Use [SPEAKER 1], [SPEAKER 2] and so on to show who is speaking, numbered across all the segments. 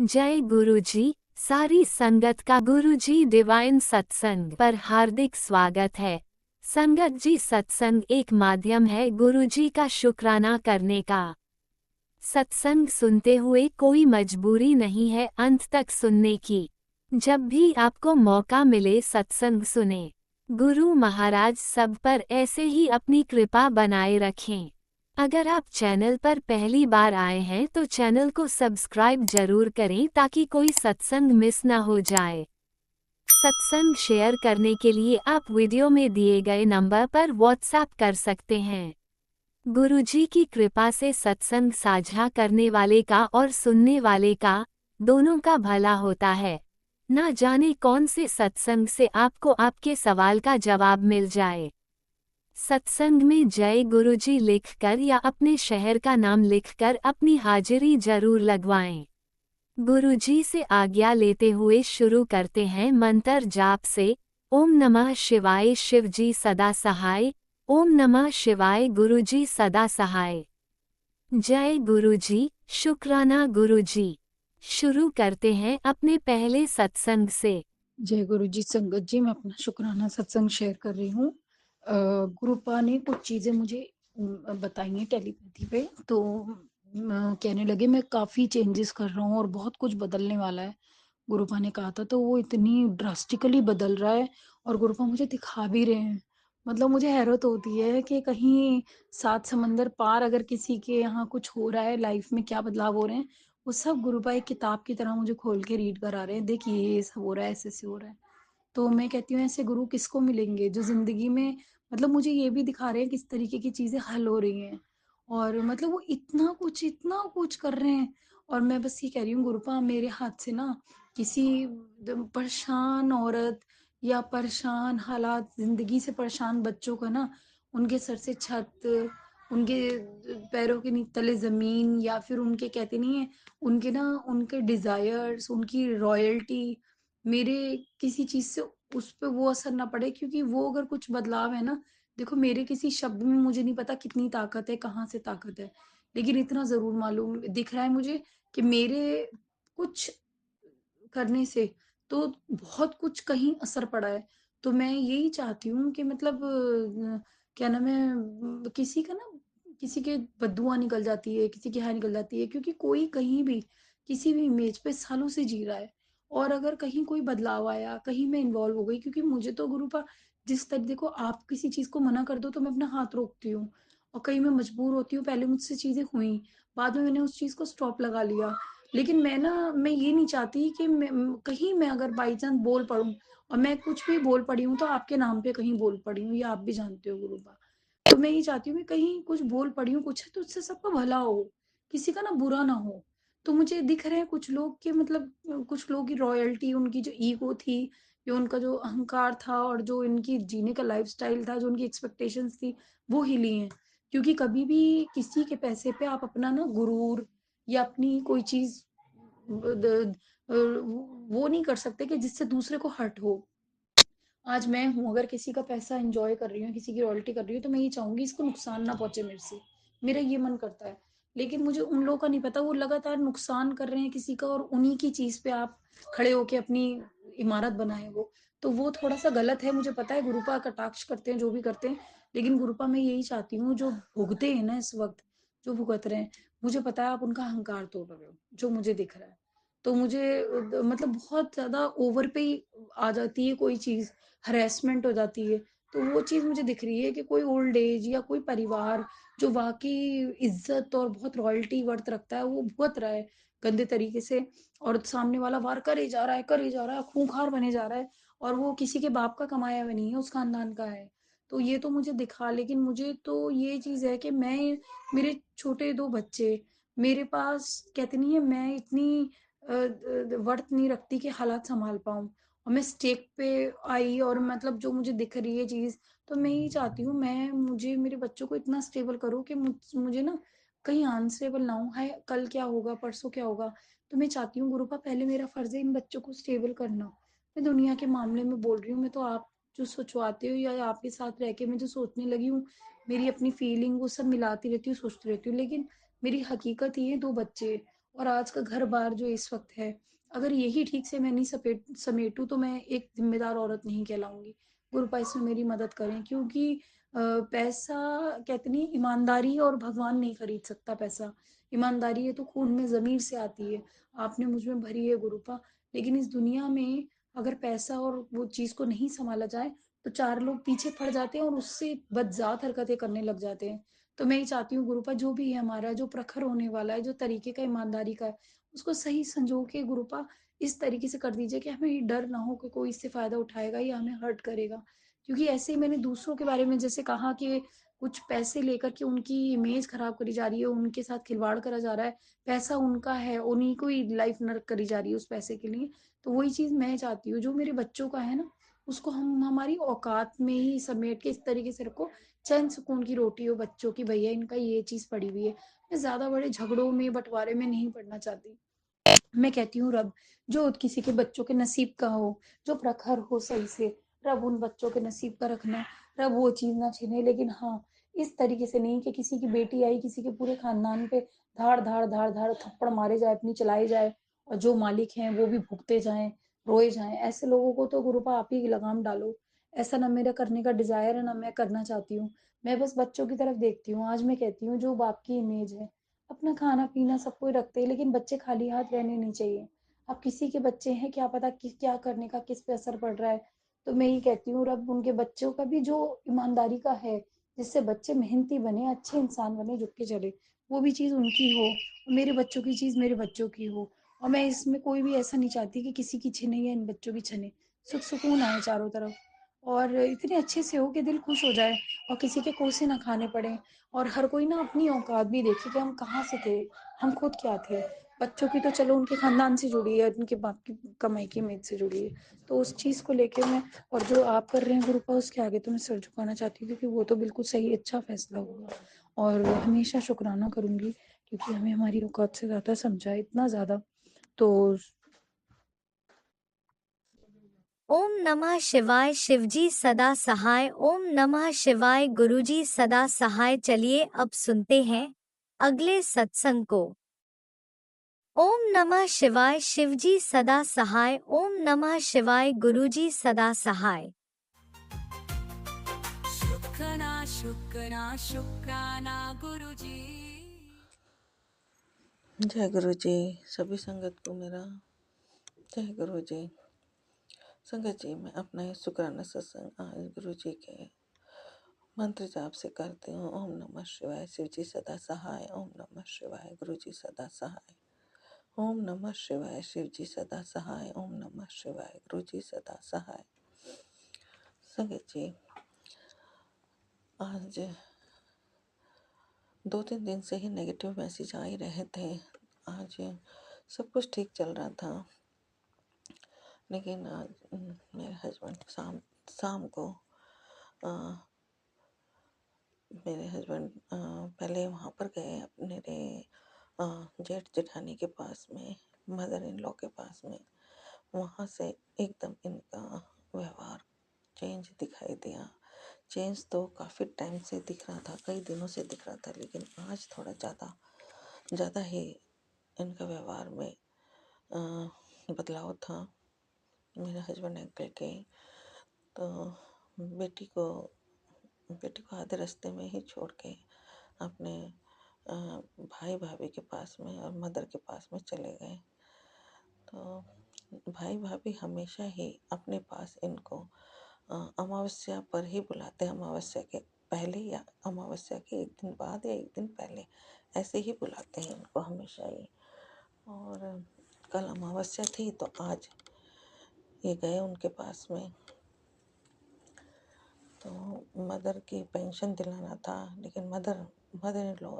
[SPEAKER 1] जय गुरुजी। सारी संगत का गुरुजी डिवाइन सत्संग पर हार्दिक स्वागत है। संगत जी, सत्संग एक माध्यम है गुरुजी का शुक्राना करने का। सत्संग सुनते हुए कोई मजबूरी नहीं है अंत तक सुनने की। जब भी आपको मौका मिले सत्संग सुने। गुरु महाराज सब पर ऐसे ही अपनी कृपा बनाए रखें। अगर आप चैनल पर पहली बार आए हैं तो चैनल को सब्सक्राइब जरूर करें ताकि कोई सत्संग मिस ना हो जाए। सत्संग शेयर करने के लिए आप वीडियो में दिए गए नंबर पर व्हाट्सएप कर सकते हैं। गुरुजी की कृपा से सत्संग साझा करने वाले का और सुनने वाले का, दोनों का भला होता है। ना जाने कौन से सत्संग से आपको आपके सवाल का जवाब मिल जाए। सत्संग में जय गुरुजी लिखकर या अपने शहर का नाम लिखकर अपनी हाजिरी जरूर लगवाएं। गुरुजी से आज्ञा लेते हुए शुरू करते हैं मंत्र जाप से। ओम नमः शिवाय शिवजी सदा सहाय। ओम नमः शिवाय गुरुजी सदा सहाय। जय गुरुजी, शुक्राना गुरुजी। शुरू करते हैं अपने पहले सत्संग से।
[SPEAKER 2] जय गुरु जी। संगत जी, मैं अपना शुक्राना सत्संग शेयर कर रही हूँ। गुरुपा ने कुछ चीजें मुझे बताई हैं टेलीपैथी पे, तो कहने लगे मैं काफी चेंजेस कर रहा हूँ और बहुत कुछ बदलने वाला है। गुरुपा ने कहा था, तो वो इतनी ड्रास्टिकली बदल रहा है और गुरुपा मुझे दिखा भी रहे हैं। मतलब मुझे हैरत होती है कि कहीं सात समंदर पार अगर किसी के यहाँ कुछ हो रहा है, लाइफ में क्या बदलाव हो रहे हैं, वो सब गुरुपा एक किताब की तरह मुझे खोल के रीड करा रहे हैं। देखिए ये सब हो रहा है, ऐसे हो रहा है। तो मैं कहती हूँ ऐसे गुरु किसको मिलेंगे जो जिंदगी में, मतलब मुझे ये भी दिखा रहे हैं किस तरीके की चीजें हल हो रही हैं। और मतलब वो इतना कुछ कर रहे हैं। और मैं बस ये कह रही हूँ गुरुपा, मेरे हाथ से ना किसी परेशान औरत या परेशान हालात, जिंदगी से परेशान बच्चों का ना, उनके सर से छत, उनके पैरों के तले जमीन, या फिर उनके कहते नहीं है, उनके ना उनके डिजायर्स, उनकी रॉयल्टी, मेरे किसी चीज से उस पे वो असर ना पड़े। क्योंकि वो अगर कुछ बदलाव है ना, देखो मेरे किसी शब्द में मुझे नहीं पता कितनी ताकत है, कहाँ से ताकत है, लेकिन इतना जरूर मालूम दिख रहा है मुझे कि मेरे कुछ करने से तो बहुत कुछ कहीं असर पड़ा है। तो मैं यही चाहती हूँ कि मतलब क्या नाम है, किसी का ना, किसी के बददुआ निकल जाती है, किसी की हाय निकल जाती है, क्योंकि कोई कहीं भी किसी भी इमेज पे सालों से जी रहा है। और अगर कहीं कोई बदलाव आया, कहीं मैं इन्वॉल्व हो गई, क्योंकि मुझे तो गुरुपा जिस तरह, देखो आप किसी चीज को मना कर दो तो मैं अपना हाथ रोकती हूँ, और कहीं मैं मजबूर होती हूँ। पहले मुझसे चीजें हुई, बाद में मैंने उस चीज को स्टॉप लगा लिया। लेकिन मैं ना, मैं ये नहीं चाहती कि कहीं मैं अगर बाई चांस बोल पड़ूं, और मैं कुछ भी बोल पड़ी हूँ तो आपके नाम पे कहीं बोल पड़ी हूँ, ये आप भी जानते हो गुरुपा। तो मैं ये चाहती हूँ कि कहीं कुछ बोल पड़ी हूँ कुछ है, तो उससे सबका भला हो, किसी का ना बुरा ना हो। तो मुझे दिख रहे हैं कुछ लोग के, मतलब कुछ लोग की रॉयल्टी, उनकी जो ईगो थी, जो उनका जो अहंकार था, और जो इनकी जीने का लाइफस्टाइल था, जो उनकी एक्सपेक्टेशंस थी, वो हिली हैं। क्योंकि कभी भी किसी के पैसे पे आप अपना ना गुरूर या अपनी कोई चीज वो नहीं कर सकते कि जिससे दूसरे को हर्ट हो। आज मैं हूं, अगर किसी का पैसा एंजॉय कर रही हूँ, किसी की रॉयल्टी कर रही हूँ, तो मैं ये चाहूंगी इसको नुकसान ना पहुंचे मेरे से, मेरा ये मन करता है। लेकिन मुझे उन लोगों का नहीं पता, वो लगातार नुकसान कर रहे हैं किसी का, और उन्हीं की चीज पे आप खड़े होके अपनी इमारत बनाए। वो थोड़ा सा गलत है, मुझे पता है। गुरुपा कटाक्ष करते हैं, जो भी करते हैं, लेकिन गुरुपा मैं यही चाहती हूँ, जो भुगते हैं ना इस वक्त, जो भुगत रहे हैं, मुझे पता है आप उनका अहंकार तोड़ रहे हो, जो मुझे दिख रहा है। तो मुझे मतलब बहुत ज्यादा ओवर पे ही आ जाती है कोई चीज, हरेसमेंट हो जाती है। तो वो चीज मुझे दिख रही है कि कोई ओल्ड एज या कोई परिवार जो वाकई इज्जत और बहुत रॉयल्टी वर्थ रखता है, वो भुगत रहा है गंदे तरीके से। और सामने वाला वार करे जा रहा है, करे जा रहा है, खूंखार बने जा रहा है, और वो किसी के बाप का कमाया हुआ नहीं है, उस खानदान का है। तो ये तो मुझे दिखा, लेकिन मुझे तो ये चीज है कि मैं, मेरे छोटे दो बच्चे, मेरे पास कहते नहीं है, मैं इतनी वर्थ नहीं रखती कि हालात संभाल पाऊं, और मैं स्टेक पे आई, और मतलब जो मुझे दिख रही है चीज, तो मैं यही चाहती हूँ, मैं मुझे मेरे बच्चों को इतना स्टेबल करो कि मुझे ना कहीं अनस्टेबल ना हो, है कल क्या होगा, परसों क्या होगा। तो मैं चाहती हूँ गुरुपा, पहले मेरा फर्ज है इन बच्चों को स्टेबल करना। मैं दुनिया के मामले में बोल रही हूँ, मैं तो आप जो सोचवाते हो या आपके साथ रह के मैं जो सोचने लगी हूँ, मेरी अपनी फीलिंग वो सब मिलाती रहती हूँ, सोचती रहती हूँ, लेकिन मेरी हकीकत ये है, दो बच्चे, और आज का घर-बार जो इस वक़्त है, अगर यही ठीक से मैं नहीं समेटूँ तो मैं एक ज़िम्मेदार औरत नहीं कहलाऊँगी। गुरुपा इसमें मेरी मदद करें, क्योंकि पैसा कहते नहीं, ईमानदारी और भगवान नहीं खरीद सकता पैसा। ईमानदारी है तो खून में ज़मीर से आती है। आपने मुझ में भरी है गुरुपा, लेकिन इस दुनिया में अगर पैसा और वो चीज़ को नहीं सँभाला जाए, तो 4 लोग पीछे पड़ जाते हैं और उससे बदज़ात हरकतें करने लग जाते हैं। तो मैं ये चाहती हूँ गुरुपा, जो भी है हमारा, जो प्रखर होने वाला है, जो तरीके का ईमानदारी का है, उसको सही संजो के गुरुपा इस तरीके से कर दीजिए कि हमें ये डर ना हो कि कोई इससे फ़ायदा उठाएगा या हमें हर्ट करेगा। क्योंकि ऐसे ही मैंने दूसरों के बारे में जैसे कहा कि कुछ पैसे लेकर के उनकी इमेज खराब करी जा रही है, उनके साथ खिलवाड़ करा जा रहा है, पैसा उनका है, उन्हीं को ही लाइफ नर्क करी जा रही है उस पैसे के लिए। तो वही चीज़ मैं चाहती हूँ, जो मेरे बच्चों का है ना, उसको हम हमारी औकात में ही समेट के इस तरीके से रखो, चैन सुकून की रोटी हो बच्चों की, भैया इनका ये चीज़ पड़ी हुई है। मैं ज़्यादा बड़े झगड़ों में, बँटवारे में नहीं पड़ना चाहती। मैं कहती हूँ रब, जो किसी के बच्चों के नसीब का हो, जो प्रखर हो सही से, रब उन बच्चों के नसीब का रखना, रब वो चीज़ ना छीने। लेकिन हाँ, इस तरीके से नहीं कि किसी की बेटी आई, किसी के पूरे खानदान पे धाड़-धाड़ थप्पड़ मारे जाए, अपनी चलाई जाए और जो मालिक हैं वो भी भुगते जाएँ, रोए जाएँ। ऐसे लोगों को तो गुरुपा आप ही लगाम डालो। ऐसा ना मेरा करने का डिज़ायर है, ना मैं करना चाहती हूँ। मैं बस बच्चों की तरफ देखती हूँ। आज मैं कहती हूँ, जो बाप की इमेज है, अपना खाना-पीना सब कोई रखते हैं, लेकिन बच्चे खाली हाथ रहने नहीं चाहिए। अब किसी के बच्चे हैं, क्या पता कि क्या करने का किस पे असर पड़ रहा है। तो मैं ये कहती हूँ रब उनके बच्चों का भी जो ईमानदारी का है, जिससे बच्चे मेहनती बने, अच्छे इंसान बने, झुक के चले, वो भी चीज़ उनकी हो और मेरे बच्चों की चीज़ मेरे बच्चों की हो। और मैं इसमें कोई भी ऐसा नहीं चाहती कि किसी की छिने या इन बच्चों की छिने। सुख-सुकून आए चारों तरफ और इतने अच्छे से हो कि दिल खुश हो जाए और किसी के कोसे ना खाने पड़ें। और हर कोई ना अपनी औकात भी देखे कि हम कहाँ से थे, हम खुद क्या थे। बच्चों की तो चलो उनके खानदान से जुड़ी है, उनके बाप की कमाई की उम्मीद से जुड़ी है। तो उस चीज़ को लेके मैं, और जो आप कर रहे हैं गुरुपा, उसके आगे तो मैं सर झुकाना चाहती हूँ, क्योंकि वो तो बिल्कुल सही अच्छा फैसला होगा। और हमेशा शुक्राना करूँगी, क्योंकि हमें हमारी औकात से ज़्यादा समझा है, इतना ज़्यादा। तो
[SPEAKER 1] ओम नमः शिवाय। शिवजी सदा सहाय। ओम नमः शिवाय। गुरुजी सदा सहाय। चलिए अब सुनते हैं अगले सत्संग को। ओम नमः शिवाय। शिवजी सदा सहाय। ओम नमः शिवाय। गुरुजी सदा सहाय।
[SPEAKER 3] शुक्राना शुक्राना शुक्राना गुरुजी।
[SPEAKER 4] जय गुरु जी। सभी संगत को मेरा जय गुरु जी। संगत जी, मैं अपना ये शुक्राना सत्संग आज गुरु जी के मंत्र जाप से करती हूँ। ओम नमः शिवाय। शिव जी सदा सहाय। ओम नमः शिवाय। गुरु जी सदा सहाय। ओम नमः शिवाय। शिव जी सदा सहाय। ओम नमः शिवाय। गुरु जी सदा सहाय। संगत जी, आज 2-3 दिन से ही नेगेटिव मैसेज आ ही रहे थे। आज सब कुछ ठीक चल रहा था, लेकिन आज मेरे हस्बैंड शाम शाम को मेरे हस्बैंड पहले वहाँ पर गए अपने जेठ जेठानी के पास में, मदर इन लॉ के पास में। वहाँ से एकदम इनका व्यवहार चेंज दिखाई दिया। चेंज तो काफ़ी टाइम से दिख रहा था, कई दिनों से दिख रहा था, लेकिन आज थोड़ा ज़्यादा ही इनका व्यवहार में बदलाव था। मेरे हस्बैंड अंकल के तो बेटी को आधे रास्ते में ही छोड़ के अपने भाई भाभी के पास में और मदर के पास में चले गए। तो भाई भाभी हमेशा ही अपने पास इनको अमावस्या पर ही बुलाते हैं, अमावस्या के पहले या अमावस्या के एक दिन बाद या एक दिन पहले, ऐसे ही बुलाते हैं इनको हमेशा ही। और कल अमावस्या थी तो आज ये गए उनके पास में। तो मदर की पेंशन दिलाना था, लेकिन मदर इन लॉ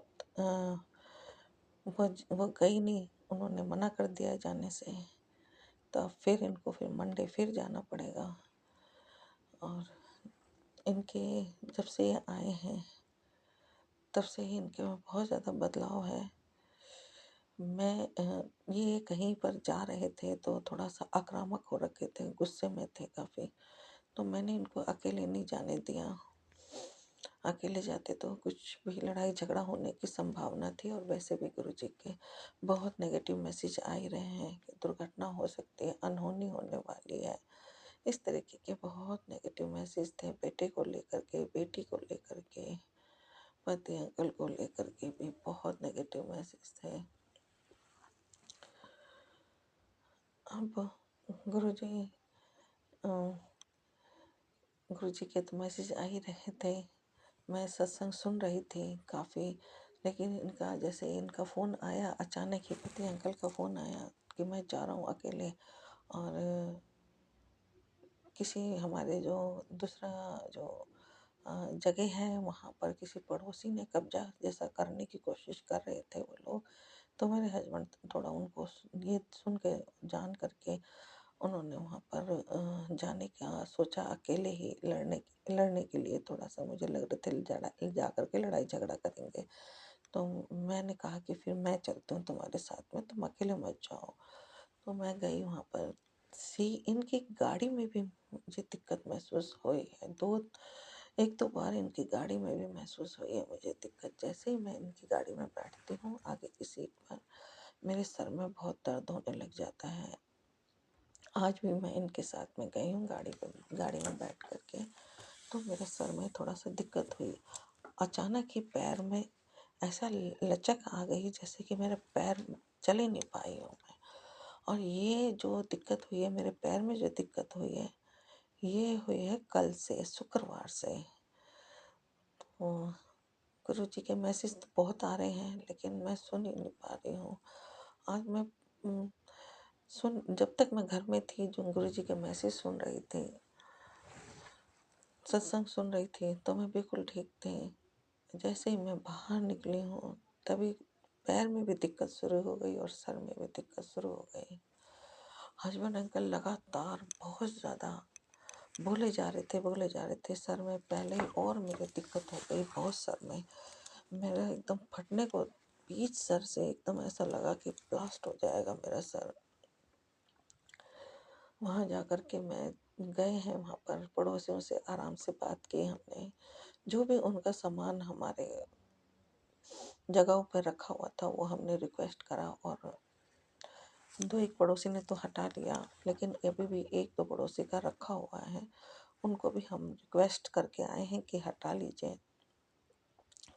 [SPEAKER 4] वो गई नहीं, उन्होंने मना कर दिया जाने से। तो फिर इनको फिर मंडे फिर जाना पड़ेगा। और इनके जब से ये आए हैं तब से ही इनके में बहुत ज़्यादा बदलाव है। ये कहीं पर जा रहे थे तो थोड़ा सा आक्रामक हो रखे थे, गुस्से में थे काफ़ी, तो मैंने इनको अकेले नहीं जाने दिया। अकेले जाते तो कुछ भी लड़ाई झगड़ा होने की संभावना थी, और वैसे भी गुरुजी के बहुत नेगेटिव मैसेज आ ही रहे हैं कि दुर्घटना हो सकती है, अनहोनी होने वाली है। इस तरीके के बहुत नेगेटिव मैसेज थे, बेटे को लेकर के, बेटी को लेकर के, पति अंकल को लेकर के भी बहुत नेगेटिव मैसेज थे। अब गुरुजी अ, गुरुजी के तो मैसेज आ ही रहे थे। मैं सत्संग सुन रही थी काफ़ी, लेकिन इनका जैसे इनका फ़ोन आया अचानक ही, पति अंकल का फ़ोन आया कि मैं जा रहा हूँ अकेले, और किसी हमारे जो दूसरा जो जगह है वहाँ पर किसी पड़ोसी ने कब्जा जैसा करने की कोशिश कर रहे थे वो लोग। तो मेरे हस्बैंड थोड़ा उनको ये सुन के जान करके उन्होंने वहाँ पर जाने का सोचा, अकेले ही लड़ने के लिए थोड़ा सा मुझे लग रहे थे जा करके लड़ाई झगड़ा करेंगे। तो मैंने कहा कि फिर मैं चलती हूँ तुम्हारे साथ में, तुम अकेले मत जाओ। तो मैं गई वहाँ पर। इनकी गाड़ी में भी मुझे दिक्कत महसूस हुई है। दो एक दो बार इनकी गाड़ी में भी महसूस हुई है मुझे दिक्कत। जैसे ही मैं इनकी गाड़ी में बैठती हूँ आगे की सीट पर, मेरे सर में बहुत दर्द होने लग जाता है। आज भी मैं इनके साथ में गई हूँ गाड़ी में बैठ करके, तो मेरे सर में थोड़ा सा दिक्कत हुई। अचानक ही पैर में ऐसा लचक आ गई जैसे कि मेरा पैर चल ही नहीं पाई हूँ मैं। और ये जो दिक्कत हुई है, मेरे पैर में जो दिक्कत हुई है, ये हुई है कल से, शुक्रवार से। तो गुरु जी के मैसेज तो बहुत आ रहे हैं, लेकिन मैं सुन ही नहीं पा रही हूँ। आज मैं जब तक मैं घर में थी, जो गुरु जी के मैसेज सुन रही थी, सत्संग सुन रही थी, तो मैं बिल्कुल ठीक थी। जैसे ही मैं बाहर निकली हूँ, तभी पैर में भी दिक्कत शुरू हो गई और सर में भी दिक्कत शुरू हो गई। हस्बैंड अंकल लगातार बहुत ज़्यादा बोले जा रहे थे सर में। पहले ही और मुझे दिक्कत हो गई बहुत सर में। मेरा एकदम फटने को, बीच सर से एकदम ऐसा लगा कि ब्लास्ट हो जाएगा मेरा सर। वहाँ जा कर के मैं गए हैं, वहाँ पर पड़ोसियों से आराम से बात की हमने। जो भी उनका सामान हमारे जगहों पर रखा हुआ था वो हमने रिक्वेस्ट करा, और दो एक पड़ोसी ने तो हटा लिया, लेकिन अभी भी एक दो पड़ोसी का रखा हुआ है। उनको भी हम रिक्वेस्ट करके आए हैं कि हटा लीजिए।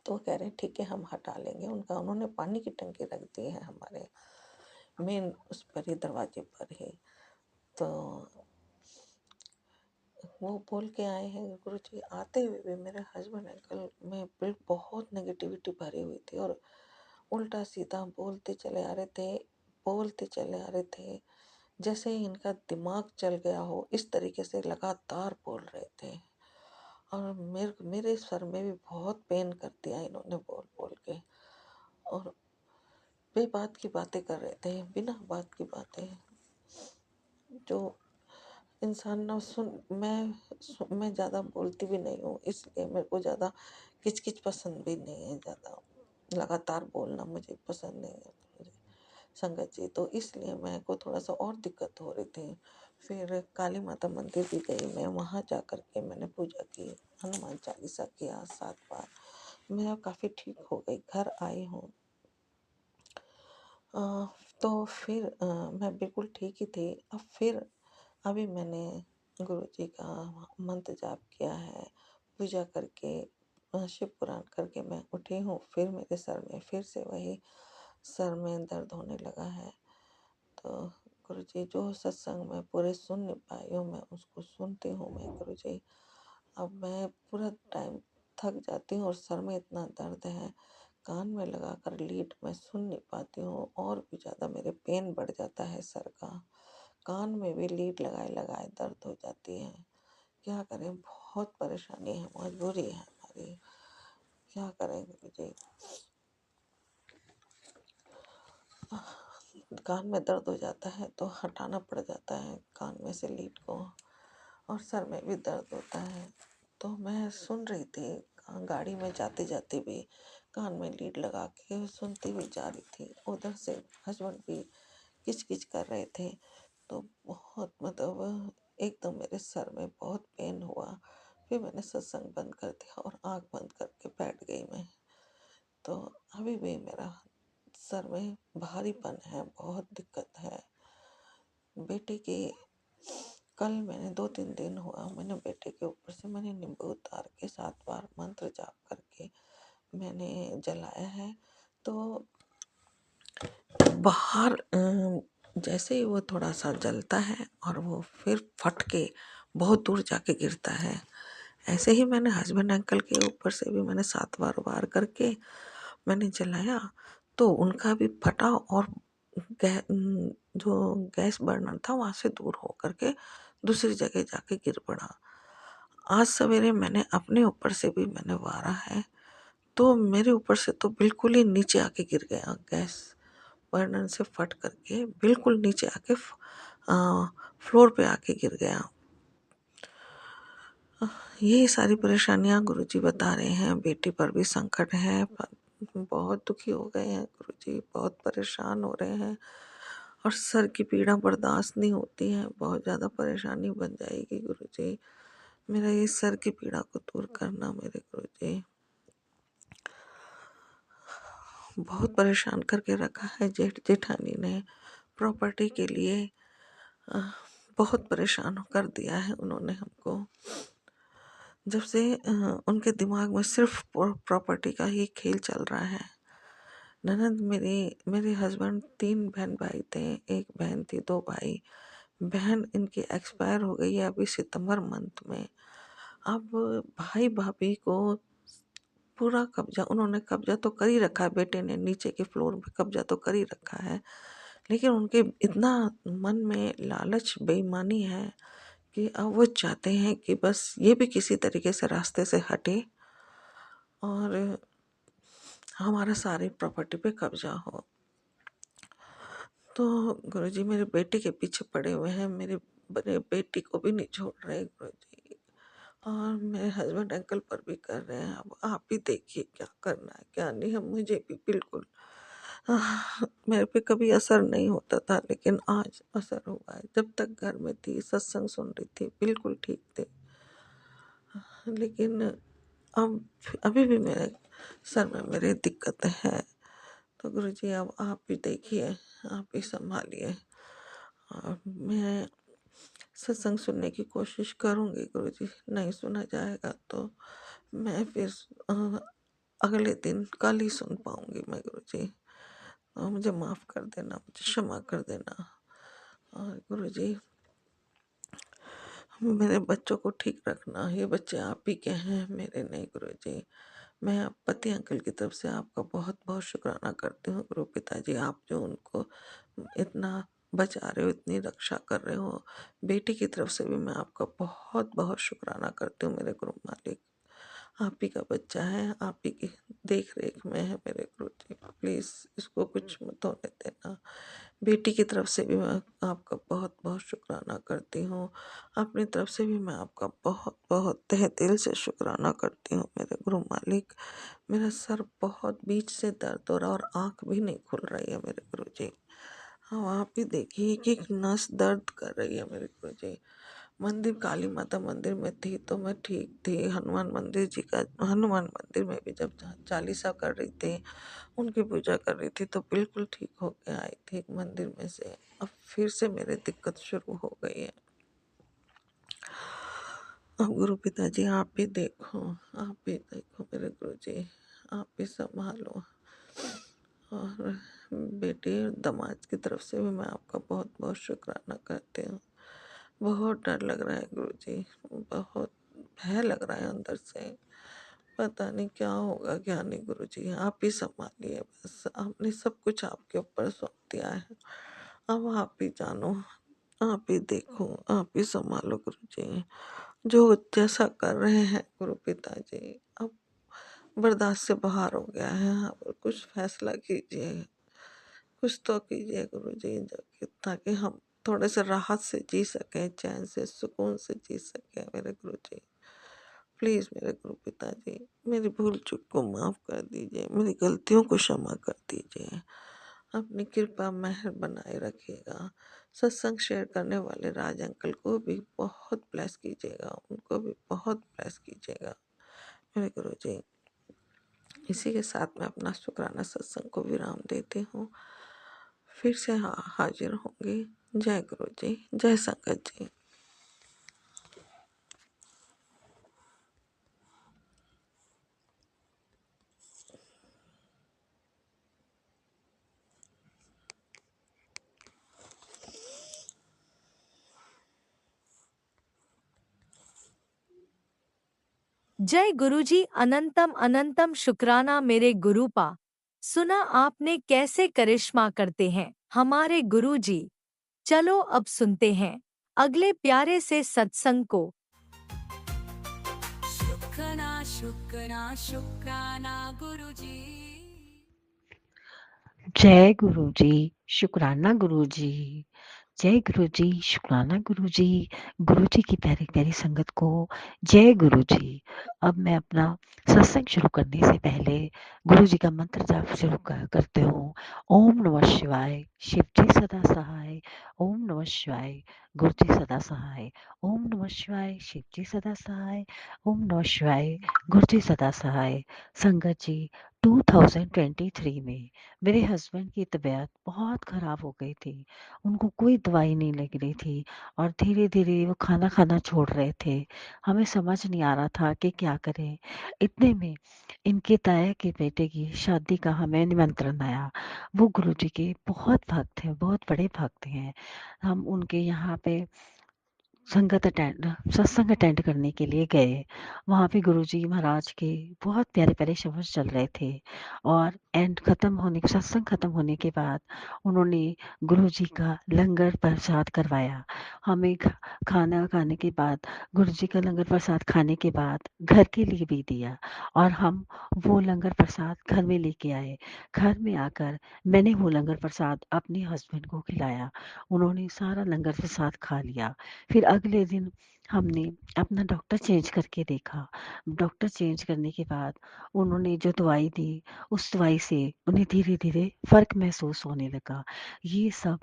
[SPEAKER 4] तो वो कह रहे हैं ठीक है हम हटा लेंगे। उन्होंने पानी की टंकी रख दी है हमारे मेन उस पर ही, दरवाजे पर ही। तो वो बोल के आए हैं गुरुजी। आते हुए भी मेरे हस्बैंड अंकल में बहुत नेगेटिविटी भरी हुई थी, और उल्टा सीधा बोलते चले आ रहे थे, जैसे ही इनका दिमाग चल गया हो इस तरीके से लगातार बोल रहे थे। और मेरे सर में भी बहुत पेन कर दिया इन्होंने बोल बोल के, और बेबात की बातें कर रहे थे, बिना बात की बातें जो इंसान ना सुन। मैं ज़्यादा बोलती भी नहीं हूँ, इसलिए मेरे को ज़्यादा किचकिच पसंद भी नहीं है। ज़्यादा लगातार बोलना मुझे पसंद नहीं है मुझे, संगत जी। तो इसलिए मेरे को थोड़ा सा और दिक्कत हो रही थी। फिर काली माता मंदिर भी गई मैं, वहाँ जा कर के मैंने पूजा की, हनुमान चालीसा किया 7 बार। मैं काफ़ी ठीक हो गई, घर आई हूँ। तो फिर मैं बिल्कुल ठीक ही थी। अभी मैंने गुरु जी का मंत्र जाप किया है, पूजा करके शिव पुराण करके मैं उठी हूँ। फिर मेरे सर में फिर से वही सर में दर्द होने लगा है। तो गुरु जी जो सत्संग में पूरे सुन नहीं पाई हूँ, मैं उसको सुनती हूँ मैं गुरु जी। अब मैं पूरा टाइम थक जाती हूँ और सर में इतना दर्द है, कान में लगाकर लीड मैं सुन नहीं पाती हूँ, और भी ज़्यादा मेरे पेन बढ़ जाता है सर का। कान में भी लीड लगाए लगाए दर्द हो जाती है। क्या करें, बहुत परेशानी है, मजबूरी है हमारी, क्या करें गुरु जी। कान में दर्द हो जाता है तो हटाना पड़ जाता है कान में से लीड को, और सर में भी दर्द होता है। तो मैं सुन रही थी, गाड़ी में जाते जाते भी कान में लीड लगा के सुनती हुई जा रही थी। उधर से हस्बैंड भी किच किच कर रहे थे। तो बहुत एकदम मेरे सर में बहुत पेन हुआ। फिर मैंने सत्संग बंद कर दिया और आँख बंद करके बैठ गई मैं। तो अभी भी मेरा सर में भारीपन है, बहुत दिक्कत है। बेटे की कल मैंने 2-3 दिन हुआ, मैंने बेटे के ऊपर से मैंने नींबू उतार के 7 बार मंत्र जाप करके मैंने जलाया है। तो बाहर जैसे ही वो थोड़ा-सा जलता है और वो फिर फट के बहुत दूर जाके गिरता है। ऐसे ही मैंने हस्बैंड अंकल के ऊपर से भी मैंने 7 बार वार करके मैंने जलाया, तो उनका भी फटा और जो गैस बर्नर था वहाँ से दूर हो कर के दूसरी जगह जाके गिर पड़ा। आज सवेरे मैंने अपने ऊपर से भी मैंने वारा है, तो मेरे ऊपर से तो बिल्कुल ही नीचे आके गिर गया, गैस बर्नर से फट करके बिल्कुल नीचे आके फ्लोर पे आके गिर गया। ये सारी परेशानियां गुरुजी बता रहे हैं। बेटी पर भी संकट है, बहुत दुखी हो गए हैं गुरुजी, बहुत परेशान हो रहे हैं और सर की पीड़ा बर्दाश्त नहीं होती है, बहुत ज़्यादा परेशानी बन जाएगी गुरुजी। मेरा ये सर की पीड़ा को दूर करना मेरे गुरुजी। बहुत परेशान करके रखा है जेठ जेठानी ने, प्रॉपर्टी के लिए बहुत परेशान कर दिया है उन्होंने हमको। जब से उनके दिमाग में सिर्फ प्रॉपर्टी का ही खेल चल रहा है। ननद मेरे हस्बैंड 3 बहन भाई थे, 1 बहन थी, 2 भाई। बहन इनकी एक्सपायर हो गई है अभी सितंबर मंथ में। अब भाई भाभी को पूरा कब्जा, उन्होंने कब्जा तो कर ही रखा है, बेटे ने नीचे के फ्लोर पे कब्जा तो कर ही रखा है, लेकिन उनके इतना मन में लालच बेईमानी है कि अब वो चाहते हैं कि बस ये भी किसी तरीके से रास्ते से हटे और हमारा सारी प्रॉपर्टी पे कब्जा हो। तो गुरुजी मेरे बेटे के पीछे पड़े हुए हैं, मेरे बड़े बेटी को भी नहीं छोड़ रहे गुरुजी, और मेरे हस्बैंड अंकल पर भी कर रहे हैं। अब आप ही देखिए क्या करना है क्या नहीं है। मुझे भी बिल्कुल मेरे पे कभी असर नहीं होता था, लेकिन आज असर हुआ है। जब तक घर में थी, सत्संग सुन रही थी, बिल्कुल ठीक थे, लेकिन अब अभी भी मेरे सर में मेरे दिक्कत है। तो गुरुजी अब आप भी देखिए, आप ही संभालिए। और मैं सत्संग सुनने की कोशिश करूँगी गुरुजी, नहीं सुना जाएगा तो मैं फिर अगले दिन कल ही सुन पाऊँगी मैं गुरुजी। मुझे माफ़ कर देना, मुझे क्षमा कर देना। और गुरुजी मेरे बच्चों को ठीक रखना, ये बच्चे आप ही के हैं, मेरे नहीं गुरुजी। मैं पति अंकल की तरफ से आपका बहुत बहुत शुक्राना करती हूँ गुरु पिताजी, आप जो उनको इतना बचा रहे हो, इतनी रक्षा कर रहे हो। बेटी की तरफ से भी मैं आपका बहुत बहुत शुक्राना करती हूँ मेरे गुरु मालिक। आप ही का बच्चा है, आप ही की देख रेख में है मेरे गुरुजी, प्लीज़ इसको कुछ मत होने देना। बेटी की तरफ से भी मैं आपका बहुत बहुत शुक्राना करती हूँ, अपनी तरफ से भी मैं आपका बहुत बहुत तहे दिल से शुक्राना करती हूँ मेरे गुरु मालिक। मेरा सर बहुत बीच से दर्द हो रहा और आँख भी नहीं खुल रही है मेरे गुरुजी। हाँ, आप ही देखिए एक नस दर्द कर रही है मेरे गुरुजी। मंदिर काली माता मंदिर में थी तो मैं ठीक थी। हनुमान मंदिर में भी जब चालीसा कर रही थी, उनकी पूजा कर रही थी, तो बिल्कुल ठीक हो के आई थी मंदिर में से। अब फिर से मेरे दिक्कत शुरू हो गई है। अब गुरु पिताजी आप भी देखो, आप भी देखो मेरे गुरुजी, आप भी संभालो। और बेटे दामाद की तरफ से भी मैं आपका बहुत बहुत शुक्राना करती हूँ। बहुत डर लग रहा है गुरुजी, बहुत भय लग रहा है अंदर से, पता नहीं क्या होगा क्या नहीं। गुरुजी आप ही संभालिए, बस आपने सब कुछ आपके ऊपर सौंप दिया है, अब आप ही जानो, आप ही देखो, आप ही संभालो गुरुजी। जो जैसा कर रहे हैं गुरु पिताजी, अब बर्दाश्त से बाहर हो गया है, अब कुछ फैसला कीजिए, कुछ तो कीजिए गुरुजी, ताकि हम थोड़े से राहत से जी सकें, चैन से सुकून से जी सकें मेरे गुरुजी। प्लीज़ मेरे गुरु पिताजी मेरी भूल चूक को माफ़ कर दीजिए, मेरी गलतियों को क्षमा कर दीजिए। अपनी कृपा मेहर बनाए रखिएगा। सत्संग शेयर करने वाले राज अंकल को भी बहुत ब्लेस कीजिएगा, उनको भी बहुत ब्लेस कीजिएगा मेरे गुरु जी। इसी के साथ मैं अपना शुक्राना सत्संग को विराम देती हूँ। फिर से हाजिर होंगी। जय गुरु जी, जय संगत जी।
[SPEAKER 1] जय गुरुजी, अनंतम अनंतम शुक्राना मेरे गुरुपा। सुना आपने कैसे करिश्मा करते हैं हमारे गुरुजी। चलो अब सुनते हैं अगले प्यारे से सत्संग को।
[SPEAKER 3] शुक्राना शुक्राना शुक्राना गुरुजी।
[SPEAKER 5] जय गुरु जी, शुक्राना गुरु जी। जय गुरु जी, शुक्राना गुरु जी। गुरु जी की प्यारी प्यारी संगत को जय गुरु जी। अब मैं अपना सत्संग शुरू करने से पहले गुरु जी का मंत्र जाप शुरू करते हूँ। ओम नमः शिवाय, शिव जी सदा सहाय। ओम नमः शिवाय, गुरु जी सदा सहाय। ओम नमः शिवाय, शिव जी सदा सहाय। ओम नमः शिवाय, गुरु जी सदा सहाय। संगत जी, 2023 में मेरे हस्बैंड की तबीयत बहुत खराब हो गई थी। उनको कोई दवाई नहीं लग रही थी और धीरे धीरे वो खाना खाना छोड़ रहे थे। हमें समझ नहीं आ रहा था कि क्या करें। इतने में इनके ताया के बेटे की शादी का हमें निमंत्रण आया। वो गुरुजी के बहुत भक्त हैं, बहुत बड़े भक्त हैं। हम उनके यहाँ पे सत्संग अटेंड करने के लिए गए। वहाँ पे गुरुजी महाराज के बहुत प्यारे प्यारे शब्द चल रहे थे और सत्संग खत्म होने के बाद उन्होंने गुरुजी का लंगर प्रसाद करवाया। हमें खाना खाने के बाद गुरुजी का लंगर प्रसाद खाने के बाद घर के लिए भी दिया और हम वो लंगर प्रसाद घर में लेके आए। घर में आकर मैंने वो लंगर प्रसाद अपने हस्बैंड को खिलाया। उन्होंने सारा लंगर प्रसाद खा लिया। फिर अगले दिन हमने अपना डॉक्टर चेंज करके देखा। डॉक्टर चेंज करने के बाद उन्होंने जो दवाई दी, उस दवाई से उन्हें धीरे धीरे फर्क महसूस होने लगा। ये सब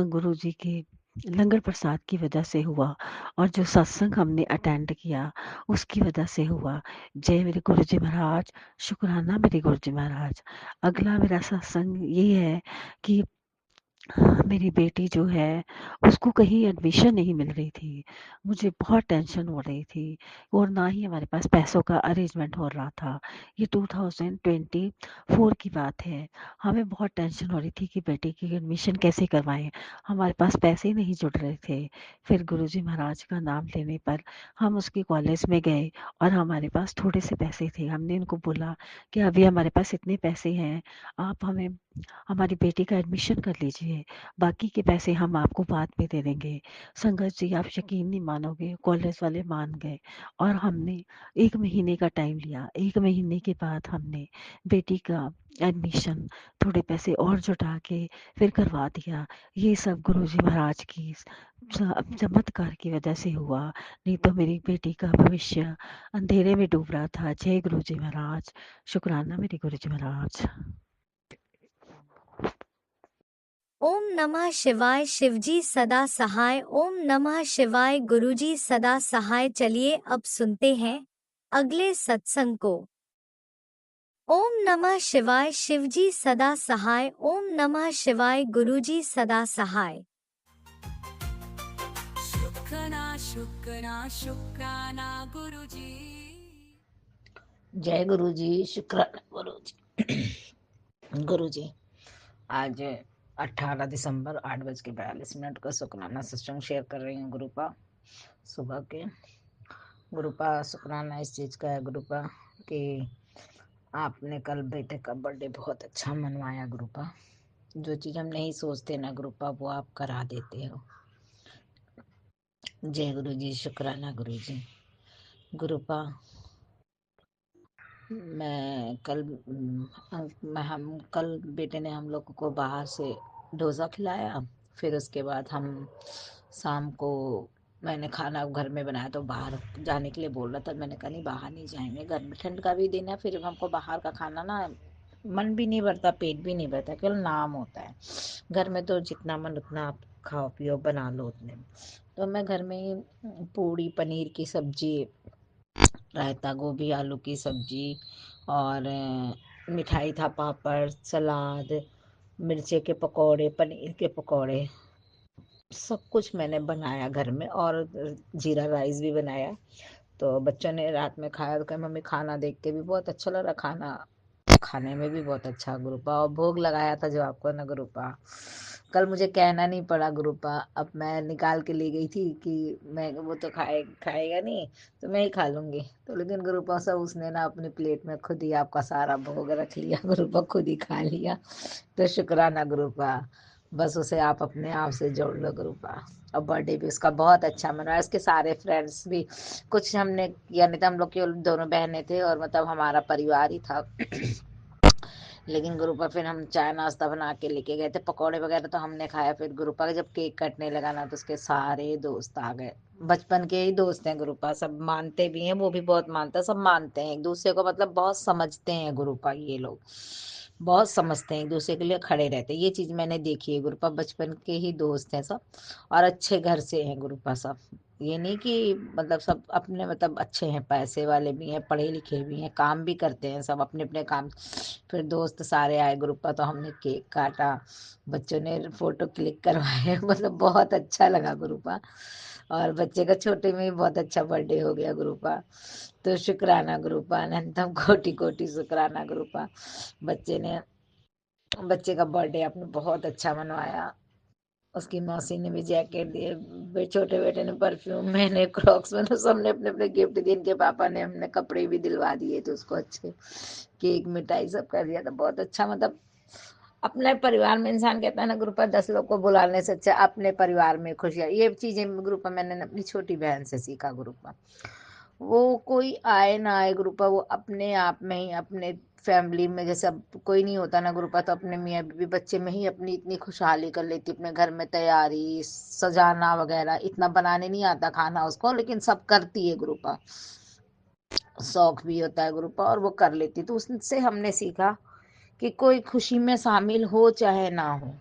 [SPEAKER 5] गुरु जी के लंगर प्रसाद की वजह से हुआ और जो सत्संग हमने अटेंड किया उसकी वजह से हुआ। जय मेरे गुरु जी महाराज, शुक्राना मेरे गुरु जी महाराज। अगला मेरा सत्संग ये है कि मेरी बेटी जो है उसको कहीं एडमिशन नहीं मिल रही थी। मुझे बहुत टेंशन हो रही थी और ना ही हमारे पास पैसों का अरेंजमेंट हो रहा था। ये 2024 की बात है। हमें बहुत टेंशन हो रही थी कि बेटी की एडमिशन कैसे करवाएं। हमारे पास पैसे ही नहीं जुड़ रहे थे। फिर गुरुजी महाराज का नाम लेने पर हम उसके कॉलेज में गए और हमारे पास थोड़े से पैसे थे। हमने उनको बोला कि अभी हमारे पास इतने पैसे हैं, आप हमें हमारी बेटी का एडमिशन कर लीजिए, बाकी के पैसे हम आपको बाद में दे देंगे। संगत जी, आप यकीन नहीं मानोगे, कॉलेज वाले मान गए और हमने 1 महीने का टाइम लिया। 1 महीने के बाद हमने बेटी का एडमिशन थोड़े पैसे और जुटा के फिर करवा दिया। ये सब गुरुजी महाराज की चमत्कार की वजह से हुआ, नहीं तो मेरी बेटी का भविष्य अंधेरे में डूब रहा था। जय गुरुजी महाराज, शुक्राना मेरे गुरुजी महाराज।
[SPEAKER 1] ओम नमः शिवाय, शिवजी सदा सहाय। ओम नमः शिवाय, गुरुजी सदा सहाय। चलिए अब सुनते हैं अगले सत्संग को। ओम नमः शिवाय, शिवजी सदा सहाय। ओम नमः शिवाय, गुरुजी सदा सहाय।
[SPEAKER 3] शुक्राना शुक्राना शुक्राना गुरुजी।
[SPEAKER 6] जय गुरु जी, शुक्राना गुरु जी। गुरु जी, आज 18 दिसंबर 8:42 का शुक्राना सत्संग शेयर कर रही हूँ गुरुपा। सुबह के गुरुपा शुक्राना इस चीज़ का है गुरुपा कि आपने कल बेटे का बर्थडे बहुत अच्छा मनवाया गुरुपा। जो चीज़ हम नहीं सोचते ना गुरुपा, वो आप करा देते हो। जय गुरु जी, शुक्राना गुरु जी। गुरुपा, हम कल बेटे ने हम लोग को बाहर से डोसा खिलाया। फिर उसके बाद हम शाम को मैंने खाना घर में बनाया तो बाहर जाने के लिए बोल रहा था। मैंने कहा नहीं, बाहर नहीं जाएंगे, घर में ठंड का भी दिन है, फिर हमको बाहर का खाना ना मन भी नहीं भरता, पेट भी नहीं भरता, केवल नाम होता है। घर में तो जितना मन उतना आप खाओ पियो बना लो उतने में। तो मैं घर में ही पूड़ी पनीर की सब्जी, रायता, गोभी आलू की सब्जी और मिठाई था, पापड़, सलाद, मिर्चे के पकौड़े, पनीर के पकौड़े, सब कुछ मैंने बनाया घर में। और जीरा राइस भी बनाया। तो बच्चों ने रात में खाया तो कहा मम्मी खाना देख के भी बहुत अच्छा लग रहा, खाना खाने में भी बहुत अच्छा गुरुपा। और भोग लगाया था जो आपको ना गुरुपा, कल मुझे कहना नहीं पड़ा गुरुपा। अब मैं निकाल के ले गई थी कि मैं वो तो खाएगा नहीं तो मैं ही खा लूंगी। तो लेकिन गुरुपा सब उसने ना अपनी प्लेट में खुद ही आपका सारा भोग रख लिया गुरुपा, खुद ही खा लिया। तो शुक्राना गुरुपा, बस उसे आप अपने आप से जोड़ लो गुरुपा। और बर्थडे भी उसका बहुत अच्छा मनाया, उसके सारे फ्रेंड्स भी, कुछ हमने किया नहीं था, हम लोग केवल दोनों बहनें थे और मतलब हमारा परिवार ही था। लेकिन गुरु पर फिर हम चाय नाश्ता बना के लेके गए थे, पकौड़े वगैरह तो हमने खाया। फिर गुरु पर जब केक कटने लगा ना तो उसके सारे दोस्त आ गए, बचपन के ही दोस्त हैं गुरुपा, सब मानते भी हैं, वो भी बहुत मानता है, सब मानते हैं एक दूसरे को, मतलब बहुत समझते हैं गुरुपा। ये लोग बहुत समझते हैं, एक दूसरे के लिए खड़े रहते हैं। ये चीज मैंने देखी है गुरुपा, बचपन के ही दोस्त हैं सब और अच्छे घर से हैं गुरुपा सब। ये नहीं कि मतलब सब अपने मतलब अच्छे हैं, पैसे वाले भी हैं, पढ़े लिखे भी हैं, काम भी करते हैं सब अपने अपने काम। फिर दोस्त सारे आए ग्रुप पर तो हमने केक काटा, बच्चों ने फोटो क्लिक करवाए मतलब बहुत अच्छा लगा ग्रुपा। और बच्चे का छोटे में भी बहुत अच्छा बर्थडे हो गया ग्रुपा। तो शुक्राना ग्रुपा, अनंतम कोटि कोटि शुक्राना ग्रुपा। बच्चे ने बच्चे का बर्थडे आपने बहुत अच्छा मनवाया। उसकी मौसी ने भी जैकेट दिए, छोटे बेटे ने परफ्यूम, मैंने क्रॉक्स, मतलब सबने अपने अपने गिफ्ट दिए। इनके पापा ने हमने कपड़े भी दिलवा दिए तो उसको अच्छे, केक मिठाई सब कर दिया था, बहुत अच्छा। मतलब अपने परिवार में इंसान कहता है ना ग्रुप पर 10 लोग को बुलाने से अच्छा अपने परिवार में खुशियाँ, ये चीजें ग्रुप में मैंने अपनी छोटी बहन से सीखा ग्रुप में। वो कोई आए ना आए ग्रुप पर, वो अपने आप में ही अपने फैमिली में, जैसे अब कोई नहीं होता ना ग्रुप, तो अपने मियाँ बीवी बच्चे में ही अपनी इतनी खुशहाली कर लेती, अपने घर में तैयारी सजाना वगैरह। इतना बनाने नहीं आता खाना उसको, लेकिन सब करती है ग्रुप, शौक भी होता है ग्रुप और वो कर लेती। तो उससे हमने सीखा कि कोई खुशी में शामिल हो चाहे ना हो,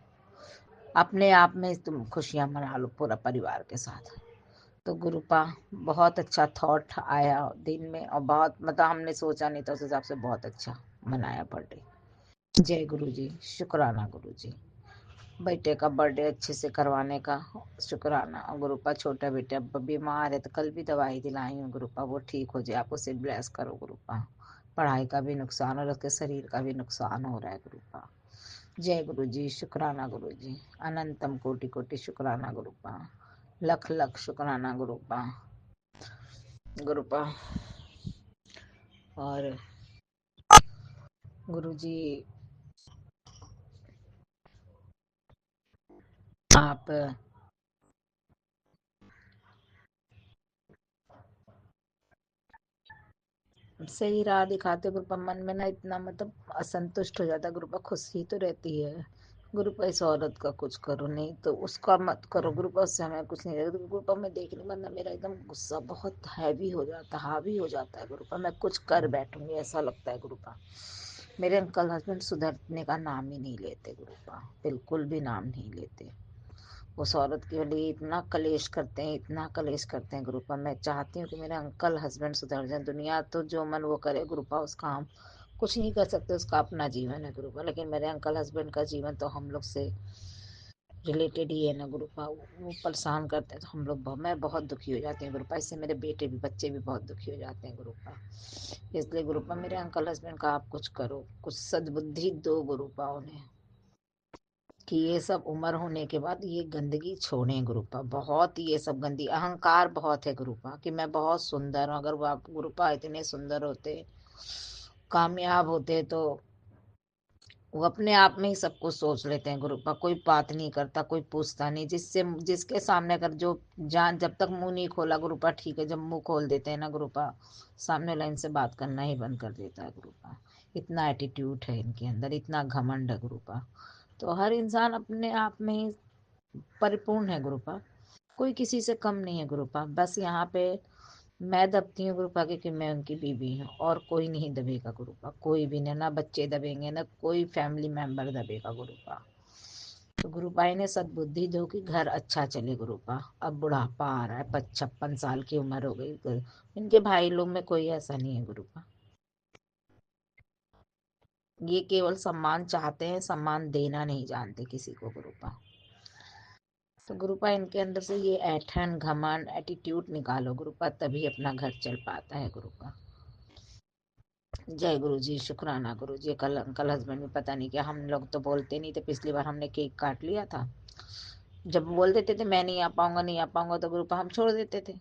[SPEAKER 6] अपने आप में तुम खुशियां मना लो पूरा परिवार के साथ। तो गुरुपा बहुत अच्छा थॉट आया दिन में, और बहुत मतलब हमने सोचा नहीं था, उस हिसाब से बहुत अच्छा मनाया बर्थडे। जय गुरु जी, शुक्राना गुरु जी, बेटे का बर्थडे अच्छे से करवाने का शुक्राना। और गुरुपा छोटा बेटा बीमार है तो कल भी दवाई दिलाई हूँ गुरुपा, वो ठीक हो जाए, आप उसे ब्लेस करो गुरुपा। पढ़ाई का भी नुकसान और उसके शरीर का भी नुकसान हो रहा है गुरुपा। जय गुरु जी, शुक्राना गुरु जी, अनंतम कोटि कोटि शुक्राना गुरुपा, लख लख शुक्राना गुरुपा। गुरुपा और गुरु जी आप सही राह दिखाते हो गुरुपा। मन में ना इतना मतलब असंतुष्ट हो जाता गुरुपा, खुशी तो रहती है गुरुपा इस औरत का कुछ करो, नहीं तो उसका मत करो गुरुपा, उससे हमें कुछ नहीं लगता गुरुपा। मैं देखने बाद ना मेरा एकदम गुस्सा बहुत हैवी हो जाता, हावी हो जाता है गुरुपा, मैं कुछ कर बैठूंगी ऐसा लगता है गुरुपा। मेरे अंकल हस्बैंड सुधरने का नाम ही नहीं लेते गुरुपा, बिल्कुल भी नाम नहीं लेते। उस औरत के लिए इतना कलेश करते हैं, इतना कलेश करते हैं गुरुपा। मैं चाहती हूँ कि मेरे अंकल हस्बैंड सुधर जाए। दुनिया तो जो मन वो करे गुरुपा, उसका हम कुछ नहीं कर सकते, उसका अपना जीवन है गुरुपा। लेकिन मेरे अंकल हस्बैंड का जीवन तो हम लोग से रिलेटेड ही है ना गुरुपा, वो परेशान करते हैं तो हम लोग मैं बहुत दुखी हो जाती हूँ गुरुपा। इससे मेरे बेटे भी बच्चे भी बहुत दुखी हो जाते हैं गुरुपा। इसलिए गुरुपा मेरे अंकल हस्बैंड का आप कुछ करो, कुछ सद्बुद्धि दो गुरुपा उन्हें, कि ये सब उम्र होने के बाद ये गंदगी छोड़ें गुरुपा। बहुत ये सब गंदी अहंकार बहुत है गुरुपा, कि मैं बहुत सुंदर हूँ। अगर वो आप गुरुपा इतने सुंदर होते, कामयाब होते, तो वो अपने आप में ही सब कुछ सोच लेते हैं गुरुपा। कोई बात नहीं करता, कोई पूछता नहीं, जिससे जिसके सामने अगर जो जान जब तक मुंह नहीं खोला गुरुपा ठीक है, जब मुंह खोल देते हैं ना गुरुपा, सामने लाइन से बात करना ही बंद कर देता है गुरुपा। इतना एटीट्यूड है इनके अंदर, इतना घमंड है गुरुपा। तो हर इंसान अपने आप में ही परिपूर्ण है गुरुपा, कोई किसी से कम नहीं है गुरुपा। बस यहाँ पे मैं दबती हूँ गुरुपा क्योंकि मैं उनकी बीवी हूँ, और कोई नहीं दबेगा गुरुपा, कोई भी नहीं, ना बच्चे दबेंगे ना कोई फैमिली मेंबर दबेगा गुरुपा। तो गुरुपा इन्हें सद्बुद्धि दो कि घर अच्छा चले गुरुपा। अब बुढ़ापा आ रहा है, 56 साल की उम्र हो गई, इनके भाई लोग में कोई ऐसा नहीं है गुरुपा। ये केवल सम्मान चाहते हैं, सम्मान देना नहीं जानते किसी को गुरुपा। तो गुरुपा इनके अंदर से ये ऐठन घमंड एटीट्यूड निकालो गुरुपा, तभी अपना घर चल पाता है गुरुपा। जय गुरु जी, शुक्राना गुरु जी। कल अंकल हस्बैंड में पता नहीं क्या, हम लोग तो बोलते नहीं थे, पिछली बार हमने केक काट लिया था, जब बोल देते थे मैं नहीं आ पाऊंगा नहीं आ पाऊंगा तो ग्रुपा हम छोड़ देते थे।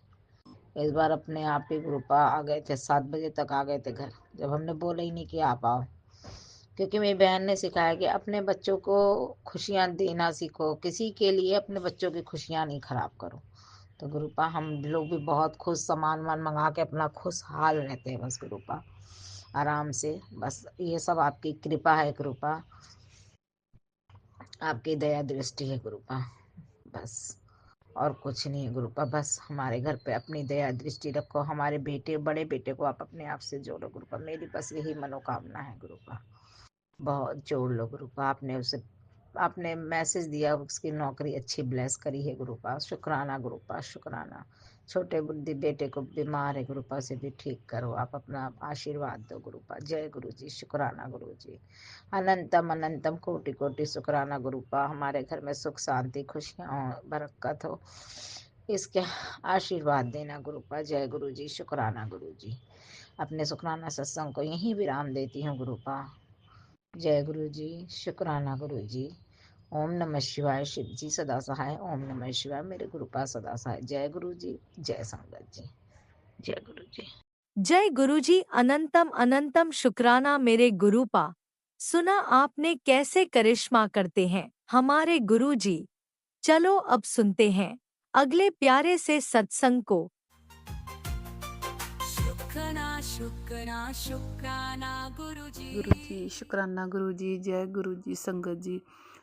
[SPEAKER 6] इस बार अपने आप ही ग्रुपा आ गए थे, 7 बजे तक आ गए थे घर, जब हमने बोला ही नहीं कि आ पाओ। क्योंकि मेरी बहन ने सिखाया कि अपने बच्चों को खुशियाँ देना सीखो, किसी के लिए अपने बच्चों की खुशियाँ नहीं खराब करो। तो गुरुपा हम लोग भी बहुत खुश, सामान वामान मंगा के अपना खुशहाल रहते हैं बस गुरुपा, आराम से। बस ये सब आपकी कृपा है गुरुपा, आपकी दया दृष्टि है गुरुपा, बस और कुछ नहीं है गुरुपा। बस हमारे घर पे अपनी दया दृष्टि रखो, हमारे बेटे बड़े बेटे को आप अपने आप से जोड़ो गुरुपा, मेरी बस यही मनोकामना है गुरुपा। बहुत जोड़ लो गुरुपा, आपने उसे, आपने मैसेज दिया, उसकी नौकरी अच्छी ब्लेस करी है गुरुपा, शुक्राना गुरुपा शुक्राना। छोटे बुद्धि बेटे को बीमार है गुरुपा, से भी ठीक करो, आप अपना आशीर्वाद दो गुरुपा। जय गुरु जी, शुक्राना गुरु जी, अनंतम अनंतम कोटि कोटि शुक्राना गुरुपा। हमारे घर में सुख शांति खुशियाँ बरकत हो, इसके आशीर्वाद देना गुरुपा। जय गुरु जी, शुक्राना गुरु जी। अपने शुक्राना सत्संग को यहीं विराम देती हूँ गुरुपा। जय गुरु जी, शुक्राना गुरु जी। ओम नमः शिवाय, शिव जी सदा सहाय, ओम नमः शिवाय, मेरे गुरुपा सदा सहाय। जय गुरु जी, जय संगत जी, जय गुरु जी।
[SPEAKER 1] जय गुरुजी, अनंतम अनंतम शुक्राना मेरे गुरुपा। सुना आपने कैसे करिश्मा करते हैं हमारे गुरुजी। चलो अब सुनते हैं अगले प्यारे से सत्संग को।
[SPEAKER 3] शुक्राना शुक्राना शुक्राना गुरु
[SPEAKER 2] गुरु जी शुकराना गुरु जी। जय गुरु जी।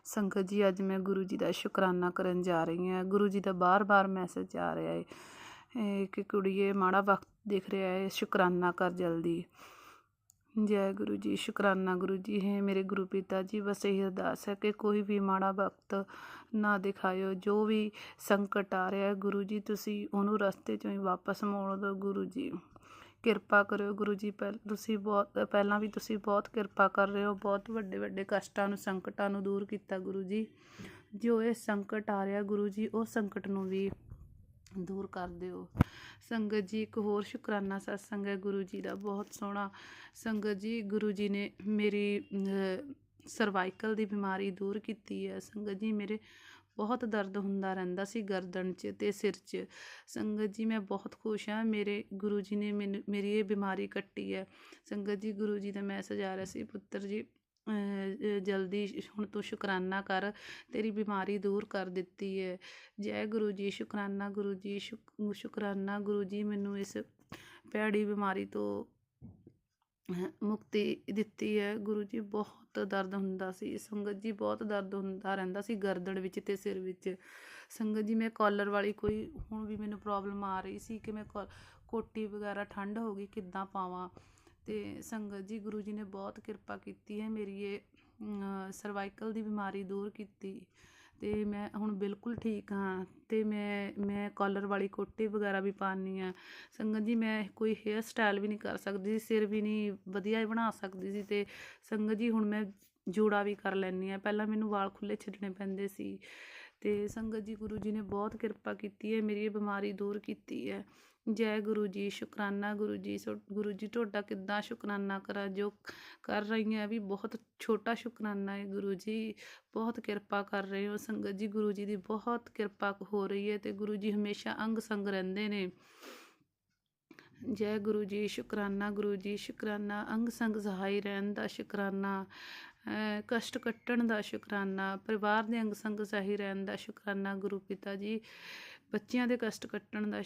[SPEAKER 2] संगत जी ਅੱਜ ਮੈਂ ਗੁਰੂ ਜੀ ਦਾ ਸ਼ੁਕਰਾਨਾ ਕਰਨ ਜਾ ਰਹੀ ਹਾਂ। ਗੁਰੂ ਜੀ ਦਾ ਬਾਰ-ਬਾਰ ਮੈਸੇਜ ਆ ਰਿਹਾ ਹੈ ਕਿ ਕੁੜੀਏ ਮਾੜਾ ਵਕਤ ਦਿਖ ਰਿਹਾ ਹੈ, ਸ਼ੁਕਰਾਨਾ ਕਰ ਜਲਦੀ। ਜੈ ਗੁਰੂ ਜੀ, ਸ਼ੁਕਰਾਨਾ ਗੁਰੂ ਜੀ। ਹੈ ਮੇਰੇ ਗੁਰੂ ਪਿਤਾ ਜੀ, ਬਸ ਇਹ ਅਰਦਾਸ ਹੈ ਕਿ ਕੋਈ ਵੀ ਮਾੜਾ ਵਕਤ ਨਾ ਦਿਖਾਇਓ, ਜੋ ਵੀ ਸੰਕਟ ਆ ਰਿਹਾ ਗੁਰੂ ਜੀ ਤੁਸੀਂ ਉਹਨੂੰ ਰਸਤੇ 'ਚੋਂ ਹੀ ਵਾਪਸ ਮੋੜ ਦਿਓ ਗੁਰੂ ਜੀ। ਕਿਰਪਾ ਕਰਿਓ ਗੁਰੂ ਜੀ। ਪਹਿਲਾਂ ਵੀ ਤੁਸੀਂ ਬਹੁਤ ਕਿਰਪਾ ਕਰ ਰਹੇ ਹੋ, ਬਹੁਤ ਵੱਡੇ ਵੱਡੇ ਕਸ਼ਟਾਂ ਨੂੰ ਸੰਕਟਾਂ ਨੂੰ ਦੂਰ ਕੀਤਾ ਗੁਰੂ ਜੀ। ਜੋ ਇਹ ਸੰਕਟ ਆ ਰਿਹਾ ਗੁਰੂ ਜੀ, ਉਹ ਸੰਕਟ ਨੂੰ ਵੀ ਦੂਰ ਕਰ ਦਿਓ। ਸੰਗਤ ਜੀ ਇੱਕ ਹੋਰ ਸ਼ੁਕਰਾਨਾ ਸਤਸੰਗ ਹੈ ਗੁਰੂ ਜੀ ਦਾ, ਬਹੁਤ ਸੋਹਣਾ। ਸੰਗਤ ਜੀ ਗੁਰੂ ਜੀ ਨੇ ਮੇਰੀ ਸਰਵਾਈਕਲ ਦੀ ਬਿਮਾਰੀ ਦੂਰ ਕੀਤੀ ਹੈ। ਸੰਗਤ ਜੀ ਮੇਰੇ ਬਹੁਤ ਦਰਦ ਹੁੰਦਾ ਰਹਿੰਦਾ ਸੀ ਗਰਦਨ 'ਚ ਅਤੇ ਸਿਰ 'ਚ। ਸੰਗਤ ਜੀ ਮੈਂ ਬਹੁਤ ਖੁਸ਼ ਹਾਂ, ਮੇਰੇ ਗੁਰੂ ਜੀ ਨੇ ਮੇਰੀ ਇਹ ਬਿਮਾਰੀ ਕੱਟੀ ਹੈ। ਸੰਗਤ ਜੀ ਗੁਰੂ ਜੀ ਦਾ ਮੈਸੇਜ ਆ ਰਿਹਾ ਸੀ, ਪੁੱਤਰ ਜੀ ਜਲਦੀ ਹੁਣ ਤੂੰ ਸ਼ੁਕਰਾਨਾ ਕਰ, ਤੇਰੀ ਬਿਮਾਰੀ ਦੂਰ ਕਰ ਦਿੱਤੀ ਹੈ। ਜੈ ਗੁਰੂ ਜੀ, ਸ਼ੁਕਰਾਨਾ ਗੁਰੂ ਜੀ, ਸ਼ੁਕਰਾਨਾ ਗੁਰੂ ਜੀ, ਮੈਨੂੰ ਇਸ ਭੈੜੀ ਬਿਮਾਰੀ ਤੋਂ ਮੁਕਤੀ ਦਿੱਤੀ ਹੈ ਗੁਰੂ ਜੀ। ਬਹੁਤ ਦਰਦ ਹੁੰਦਾ ਸੀ ਸੰਗਤ ਜੀ, ਬਹੁਤ ਦਰਦ ਹੁੰਦਾ ਰਹਿੰਦਾ ਸੀ ਗਰਦਨ ਵਿੱਚ ਅਤੇ ਸਿਰ ਵਿੱਚ। ਸੰਗਤ ਜੀ ਮੈਂ ਕਾਲਰ ਵਾਲੀ ਕੋਈ ਹੁਣ ਵੀ ਮੈਨੂੰ ਪ੍ਰੋਬਲਮ ਆ ਰਹੀ ਸੀ ਕਿ ਮੈਂ ਕੋਟੀ ਵਗੈਰਾ ਠੰਡ ਹੋ ਗਈ ਕਿੱਦਾਂ ਪਾਵਾਂ। ਅਤੇ ਸੰਗਤ ਜੀ ਗੁਰੂ ਜੀ ਨੇ ਬਹੁਤ ਕਿਰਪਾ ਕੀਤੀ ਹੈ, ਮੇਰੀ ਇਹ ਸਰਵਾਈਕਲ ਦੀ ਬਿਮਾਰੀ ਦੂਰ ਕੀਤੀ ਅਤੇ ਮੈਂ ਹੁਣ ਬਿਲਕੁਲ ਠੀਕ ਹਾਂ। ਅਤੇ ਮੈਂ ਕਾਲਰ ਵਾਲੀ ਕੋਟੀ ਵਗੈਰਾ ਵੀ ਪਾਉਂਦੀ ਹਾਂ। ਸੰਗਤ ਜੀ ਮੈਂ ਕੋਈ ਹੇਅਰ ਸਟਾਈਲ ਵੀ ਨਹੀਂ ਕਰ ਸਕਦੀ ਸੀ, ਸਿਰ ਵੀ ਨਹੀਂ ਵਧੀਆ ਬਣਾ ਸਕਦੀ ਸੀ। ਅਤੇ ਸੰਗਤ ਜੀ ਹੁਣ ਮੈਂ ਜੂੜਾ ਵੀ ਕਰ ਲੈਂਦੀ ਹਾਂ, ਪਹਿਲਾਂ ਮੈਨੂੰ ਵਾਲ ਖੁੱਲ੍ਹੇ ਛੱਡਣੇ ਪੈਂਦੇ ਸੀ। ਅਤੇ ਸੰਗਤ ਜੀ ਗੁਰੂ ਜੀ ਨੇ ਬਹੁਤ ਕਿਰਪਾ ਕੀਤੀ ਹੈ, ਮੇਰੀ ਇਹ ਬਿਮਾਰੀ ਦੂਰ ਕੀਤੀ ਹੈ। ਜੈ ਗੁਰੂ ਜੀ, ਸ਼ੁਕਰਾਨਾ ਗੁਰੂ ਜੀ। ਗੁਰੂ ਜੀ ਤੁਹਾਡਾ ਕਿੱਦਾਂ ਸ਼ੁਕਰਾਨਾ ਕਰਾਂ, ਜੋ ਕਰ ਰਹੀ ਹਾਂ ਵੀ ਬਹੁਤ ਛੋਟਾ ਸ਼ੁਕਰਾਨਾ ਹੈ ਗੁਰੂ ਜੀ, ਬਹੁਤ ਕਿਰਪਾ ਕਰ ਰਹੇ ਹੋ। ਸੰਗਤ ਜੀ ਗੁਰੂ ਜੀ ਦੀ ਬਹੁਤ ਕਿਰਪਾ ਹੋ ਰਹੀ ਹੈ ਅਤੇ ਗੁਰੂ ਜੀ ਹਮੇਸ਼ਾ ਅੰਗ ਸੰਗ ਰਹਿੰਦੇ ਨੇ। ਜੈ ਗੁਰੂ ਜੀ, ਸ਼ੁਕਰਾਨਾ ਗੁਰੂ ਜੀ, ਸ਼ੁਕਰਾਨਾ ਅੰਗ ਸੰਗ ਸਹਾਈ ਰਹਿਣ ਦਾ ਸ਼ੁਕਰਾਨਾ, ਕਸ਼ਟ ਕੱਟਣ ਦਾ ਸ਼ੁਕਰਾਨਾ, ਪਰਿਵਾਰ ਦੇ ਅੰਗ ਸੰਗ ਸਹਾਈ ਰਹਿਣ ਦਾ ਸ਼ੁਕਰਾਨਾ ਗੁਰੂ ਪਿਤਾ ਜੀ, ਬੱਚਿਆਂ ਦੇ ਕਸ਼ਟ ਕੱਟਣ ਦਾ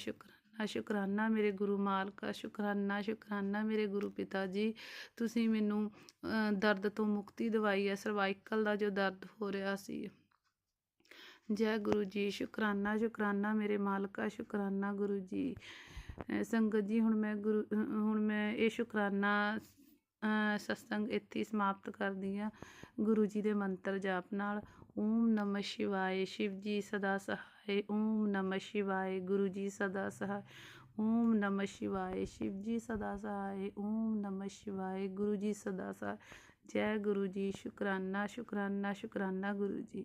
[SPEAKER 2] ਸ਼ੁਕਰਾਨਾ ਮੇਰੇ ਗੁਰੂ ਮਾਲਕਾ, ਸ਼ੁਕਰਾਨਾ ਮੇਰੇ ਗੁਰੂ ਪਿਤਾ ਜੀ। ਤੁਸੀਂ ਮੈਨੂੰ ਦਰਦ ਤੋਂ ਮੁਕਤੀ ਦਵਾਈ ਹੈ, ਸਰਵਾਈਕਲ ਦਾ ਜੋ ਦਰਦ ਹੋ ਰਿਹਾ ਸੀ। ਜੈ ਗੁਰੂ ਜੀ, ਸ਼ੁਕਰਾਨਾ ਮੇਰੇ ਮਾਲਕਾ, ਸ਼ੁਕਰਾਨਾ ਗੁਰੂ ਜੀ।
[SPEAKER 7] ਸੰਗਤ ਜੀ ਹੁਣ ਮੈਂ ਇਹ ਸ਼ੁਕਰਾਨਾ ਸਤਸੰਗ ਇੱਥੇ ਹੀ ਸਮਾਪਤ ਕਰਦੀ ਹਾਂ ਗੁਰੂ ਜੀ ਦੇ ਮੰਤਰ ਜਾਪ ਨਾਲ। ਓਮ ਨਮः शिवाय शिव जी सदा सहाय। ओम नमः शिवाय गुरु जी सदा सहाय। ओम नमः शिवाय शिव जी सदा सहाय। ओम नमः शिवाय गुरु जी सदा सहाय। जय गुरु जी। शुक्राना शुक्राना शुक्राना गुरु जी।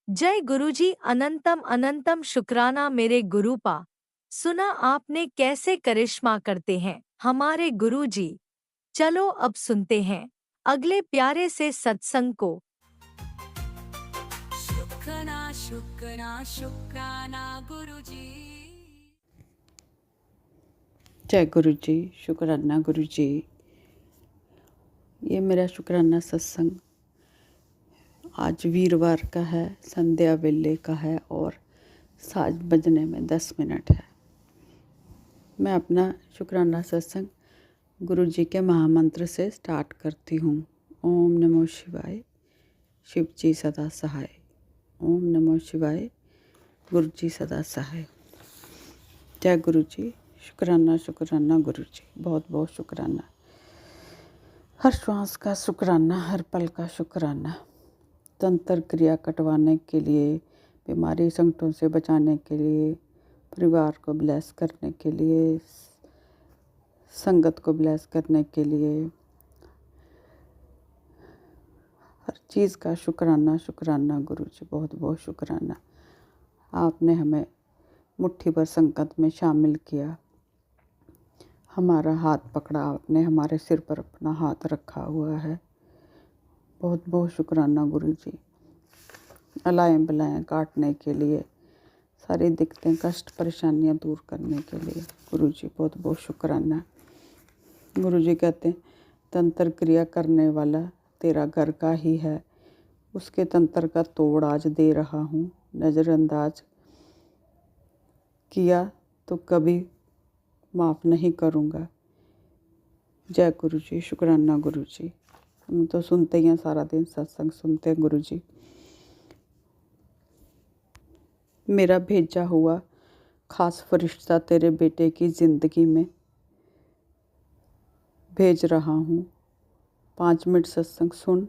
[SPEAKER 1] जय गुरुजी। अनंतम अनंतम शुक्राना मेरे गुरुपा। सुना आपने कैसे करिश्मा करते हैं हमारे गुरुजी। चलो अब सुनते हैं अगले प्यारे से सत्संग को।
[SPEAKER 3] शुक्राना शुक्राना शुक्राना गुरु जी।
[SPEAKER 8] जय गुरु जी। शुक्राना गुरु जी। ये मेरा शुक्राना सत्संग आज वीरवार का है, संध्या वेले का है और साज बजने में 10 मिनट है। मैं अपना शुक्राना सत्संग गुरु जी के महामंत्र से स्टार्ट करती हूँ। ओम नमो शिवाय शिव जी सदा सहाय। ओम नमो शिवाय गुरु जी सदा सहाय। जय गुरु जी। शुक्राना शुक्राना गुरु जी। बहुत बहुत शुक्राना। हर श्वास का शुक्राना, हर पल का शुक्राना। तंत्र क्रिया कटवाने के लिए, बीमारी संकटों से बचाने के लिए, परिवार को ब्लेस करने के लिए, संगत को ब्लेस करने के लिए, हर चीज़ का शुक्राना शुक्राना गुरु जी। बहुत बहुत शुक्राना। आपने हमें मुट्ठी भर संकट में शामिल किया, हमारा हाथ पकड़ा आपने, हमारे सिर पर अपना हाथ रखा हुआ है। बहुत बहुत शुक्राना गुरु जी। अलाएं बलाएं काटने के लिए, सारी दिक्कतें कष्ट परेशानियां दूर करने के लिए गुरु जी बहुत बहुत शुक्राना। गुरु जी कहते हैं तंत्र क्रिया करने वाला तेरा घर का ही है, उसके तंत्र का तोड़ आज दे रहा हूँ। नज़रअंदाज किया तो कभी माफ़ नहीं करूँगा। जय गुरु जी। शुक्राना गुरु जी। हम तो सुनते ही हैं, सारा दिन सत्संग सुनते हैं गुरु जी। मेरा भेजा हुआ खास फरिश्ता तेरे बेटे की ज़िंदगी में भेज रहा हूँ। 5 मिनट सत्संग सुन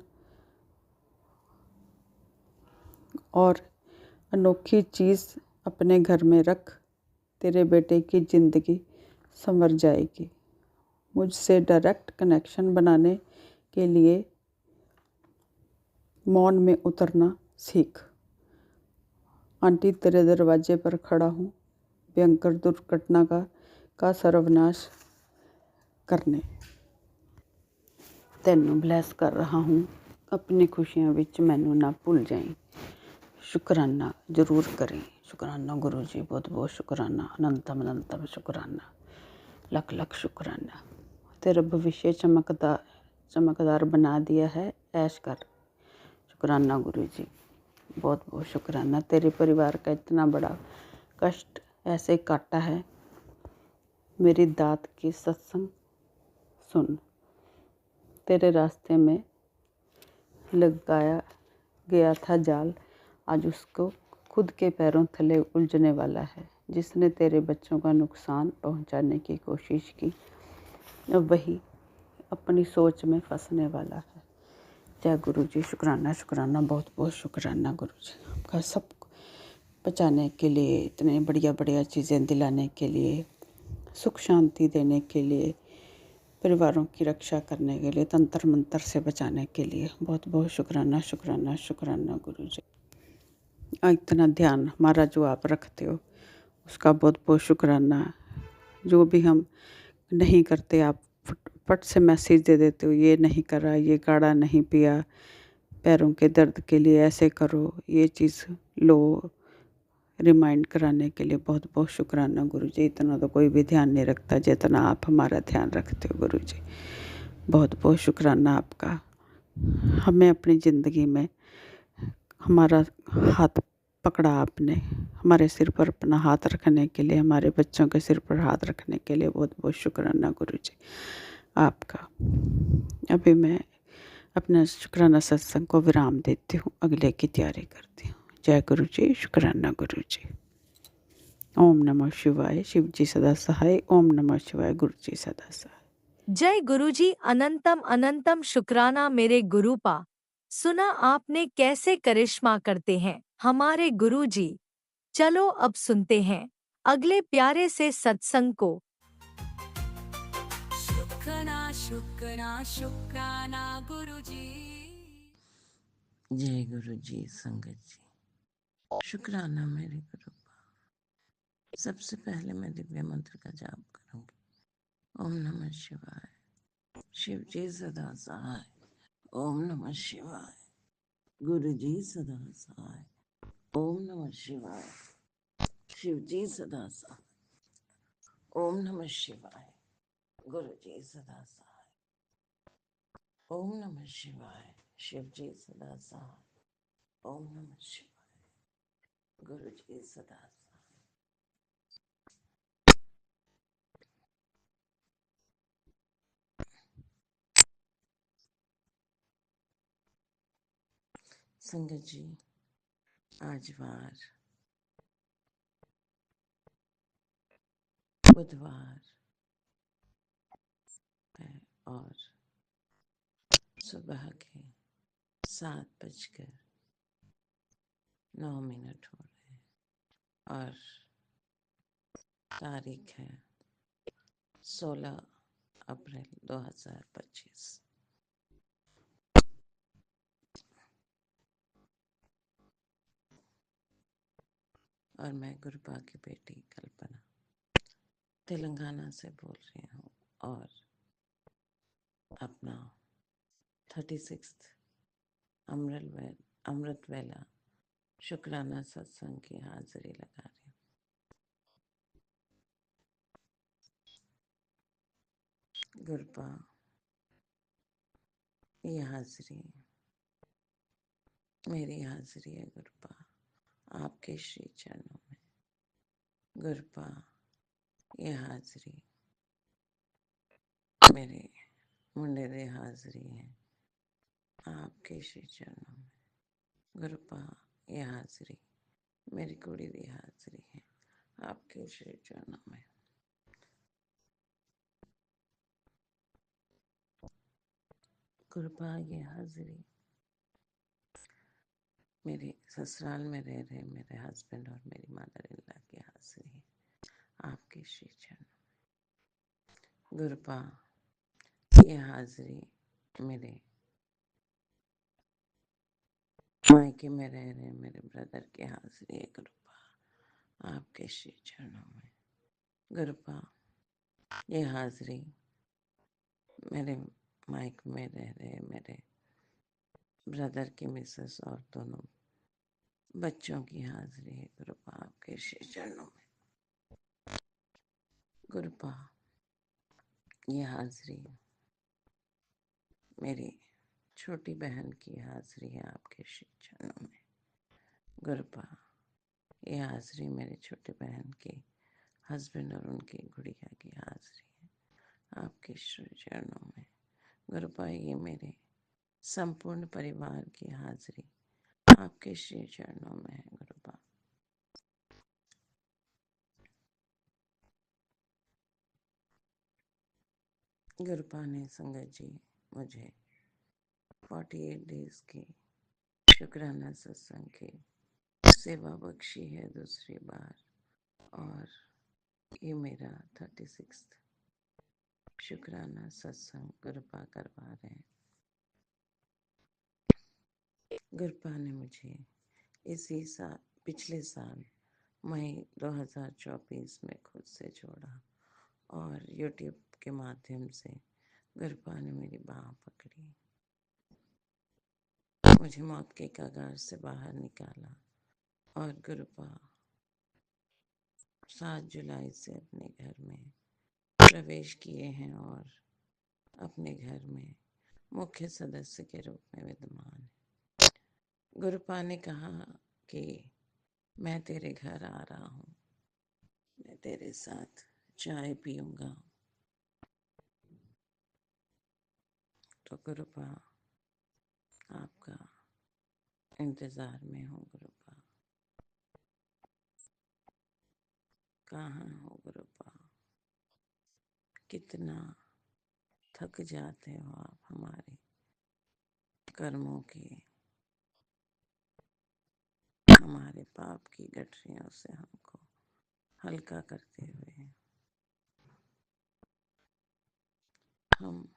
[SPEAKER 8] और अनोखी चीज़ अपने घर में रख, तेरे बेटे की ज़िंदगी संवर जाएगी। मुझसे डायरेक्ट कनेक्शन बनाने के लिए मौन में उतरना सीख। आंटी तेरे दरवाजे पर खड़ा हूँ, भयंकर दुर्घटना का सर्वनाश करने। तैनू ब्लैस कर रहा हूँ, अपनी खुशियां विच मैनू ना भूल जाई। शुक्राना जरूर करें। शुक्राना गुरु जी। बहुत बहुत शुक्राना। अनंतम अनंतम शुक्राना। लख लख शुक्राना। तेरा भविष्य चमकदार बना दिया है, ऐश कर। शुक्राना गुरु जी। बहुत बहुत शुक्राना। तेरे परिवार का इतना बड़ा कष्ट ऐसे काटा है, मेरी दात की सत्संग सुन। तेरे रास्ते में लगाया गया था जाल, आज उसको खुद के पैरों तले उलझने वाला है। जिसने तेरे बच्चों का नुकसान पहुंचाने की कोशिश की, अब वही अपनी सोच में फंसने वाला है। जय गुरु जी। शुक्राना शुक्राना। बहुत बहुत शुक्राना गुरु जी आपका, सब बचाने के लिए, इतने बढ़िया बढ़िया चीज़ें दिलाने के लिए, सुख शांति देने के लिए, परिवारों की रक्षा करने के लिए, तंत्र मंत्र से बचाने के लिए बहुत बहुत शुक्राना शुक्राना शुक्राना गुरु जी। इतना ध्यान हमारा जो आप रखते हो उसका बहुत बहुत शुक्राना। जो भी हम नहीं करते आप फट से मैसेज दे देते हो, ये नहीं करा, ये काढ़ा नहीं पिया, पैरों के दर्द के लिए ऐसे करो, ये चीज़ लो, रिमाइंड कराने के लिए बहुत बहुत शुक्राना गुरु जी। इतना तो कोई भी ध्यान नहीं रखता जितना आप हमारा ध्यान रखते हो गुरु जी। बहुत बहुत शुक्राना आपका। हमें अपनी ज़िंदगी में हमारा हाथ पकड़ा आपने, हमारे सिर पर अपना हाथ रखने के लिए, हमारे बच्चों के सिर पर हाथ रखने के लिए बहुत बहुत शुक्राना गुरु जी आपका। अभी मैं अपना शुक्राना सत्संग को विराम देती हूँ, अगले की तैयारी करती हूँ। जय गुरु जी। शुक्राना गुरु जी। ओम नमः शिवाय। शिव जी सदा सहाय। ओम नमः शिवाय। गुरु जी सदा सहाय।
[SPEAKER 1] जय गुरुजी। अनंतम अनंतम शुक्राना मेरे गुरुपा। सुना आपने कैसे करिश्मा करते हैं हमारे गुरुजी। चलो अब सुनते हैं अगले प्यारे से सत्संग को।
[SPEAKER 3] शुक्राना शुक्राना शुक्राना गुरुजी।
[SPEAKER 4] जय गुरु जी संगत जी। शुक्राना मेरे गुरु। सबसे पहले मैं दिव्य मंत्र का जाप करूंगी। ओम नमः शिवाय। शिव जी सदा सहाय। ओम नमः शिवाय। गुरु जी सदा सहाय। ओम नमः शिवाय। शिव जी सदा सहाय। ओम नमः शिवाय। गुरु जी सदा सहाय। ओम नमः शिवाय। शिव जी सदा सहाय। ओम नमः शिवाय। गुरु जी सदा सहाय। संगत जी, आज वार बुधवार है और सुबह के 7:09 हो रहे हैं और तारीख है 16 अप्रैल 2025। और मैं गुरुपा की बेटी कल्पना तेलंगाना से बोल रही हूँ और अपना 36 अमृत वेला शुक्राना सत्संग की हाजिरी लगा रही हूँ। गुरुपा, ये हाजिरी मेरी हाजिरी है गुरुपा, आपके श्री चरणों में। गुरुपा, ये हाजिरी मेरे मुंडे दे हाजिरी है आपके श्री चरणों में। गुरुपा, ये हाजिरी मेरी कुड़ी दी हाजिरी है आपके श्री चरणों में। गुरुपा, ये हाजिरी मेरे ससुराल में रह रहे मेरे हस्बैंड और मेरी मदर इन लॉ की हाजिरी है आपके श्री चरणों में। गुरुपा, ये हाजिरी मेरे मायके में रह रहे मेरे ब्रदर की हाजिरी है गुरुपा आपके श्री चरणों में। गुरुपा, ये हाजिरी मेरे मायके में रह रहे मेरे ब्रदर की मिसेस और दोनों बच्चों की हाजिरी है गुरुपा आपके श्री चरणों में। गुरुपा, ये हाजिरी मेरी छोटी बहन की हाजिरी है आपके श्री चरणों में। गुरुपा, ये हाजिरी मेरी छोटी बहन के हस्बैंड और उनकी गुड़िया की हाजिरी है आपके श्री चरणों में। गुरुपा, ये मेरे संपूर्ण परिवार की हाजिरी आपके श्री चरणों में है गुरुपा। गुरुपा ने संगत जी मुझे 48 डेज की शुक्राना सत्संग की सेवा बख्शी है दूसरी बार और ये मेरा 36 शुक्राना सत्संग गुरुपा करवा रहे हैं। गुरुपा ने मुझे इसी साल पिछले साल मई 2024 में खुद से जोड़ा और यूट्यूब के माध्यम से गुरुपा ने मेरी बाँह पकड़ी, मुझे मौत के कगार से बाहर निकाला और गुरुपा 7 जुलाई से अपने घर में प्रवेश किए हैं और अपने घर में मुख्य सदस्य के रूप में विद्यमान है। गुरुपा ने कहा कि मैं तेरे घर आ रहा हूँ, मैं तेरे साथ चाय पीऊंगा। तो गुरुपा, आपका इंतजार में हूँ गुरुपा। कहाँ हो गुरुपा, कितना थक जाते हो आप हमारे कर्मों की, हमारे पाप की गठरियों से हमको हल्का करते हुए। हम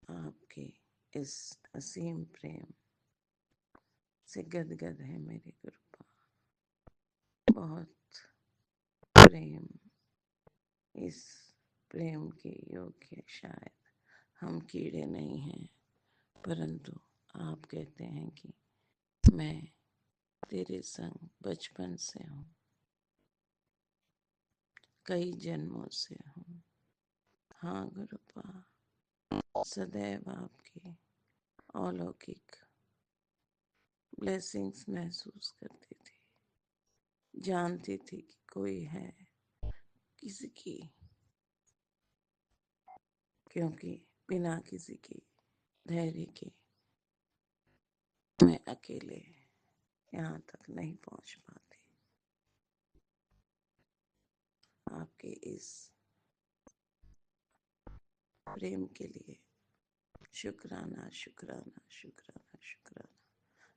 [SPEAKER 4] आपके इस असीम प्रेम से गदगद है मेरे गुरुपा। बहुत प्रेम, इस प्रेम के योग्य शायद हम कीड़े नहीं हैं, परंतु आप कहते हैं कि मैं तेरे संग बचपन से हूँ, कई जन्मों से हूँ। हाँ गुरुपा, सदैव आपके अलौकिक ब्लेसिंग्स महसूस करती थी, जानती थी कि कोई है किसी की, क्योंकि बिना किसी की धैर्य के मैं अकेले यहाँ तक नहीं पहुँच पाती। आपके इस प्रेम के लिए शुक्राना शुक्राना शुक्राना शुक्राना,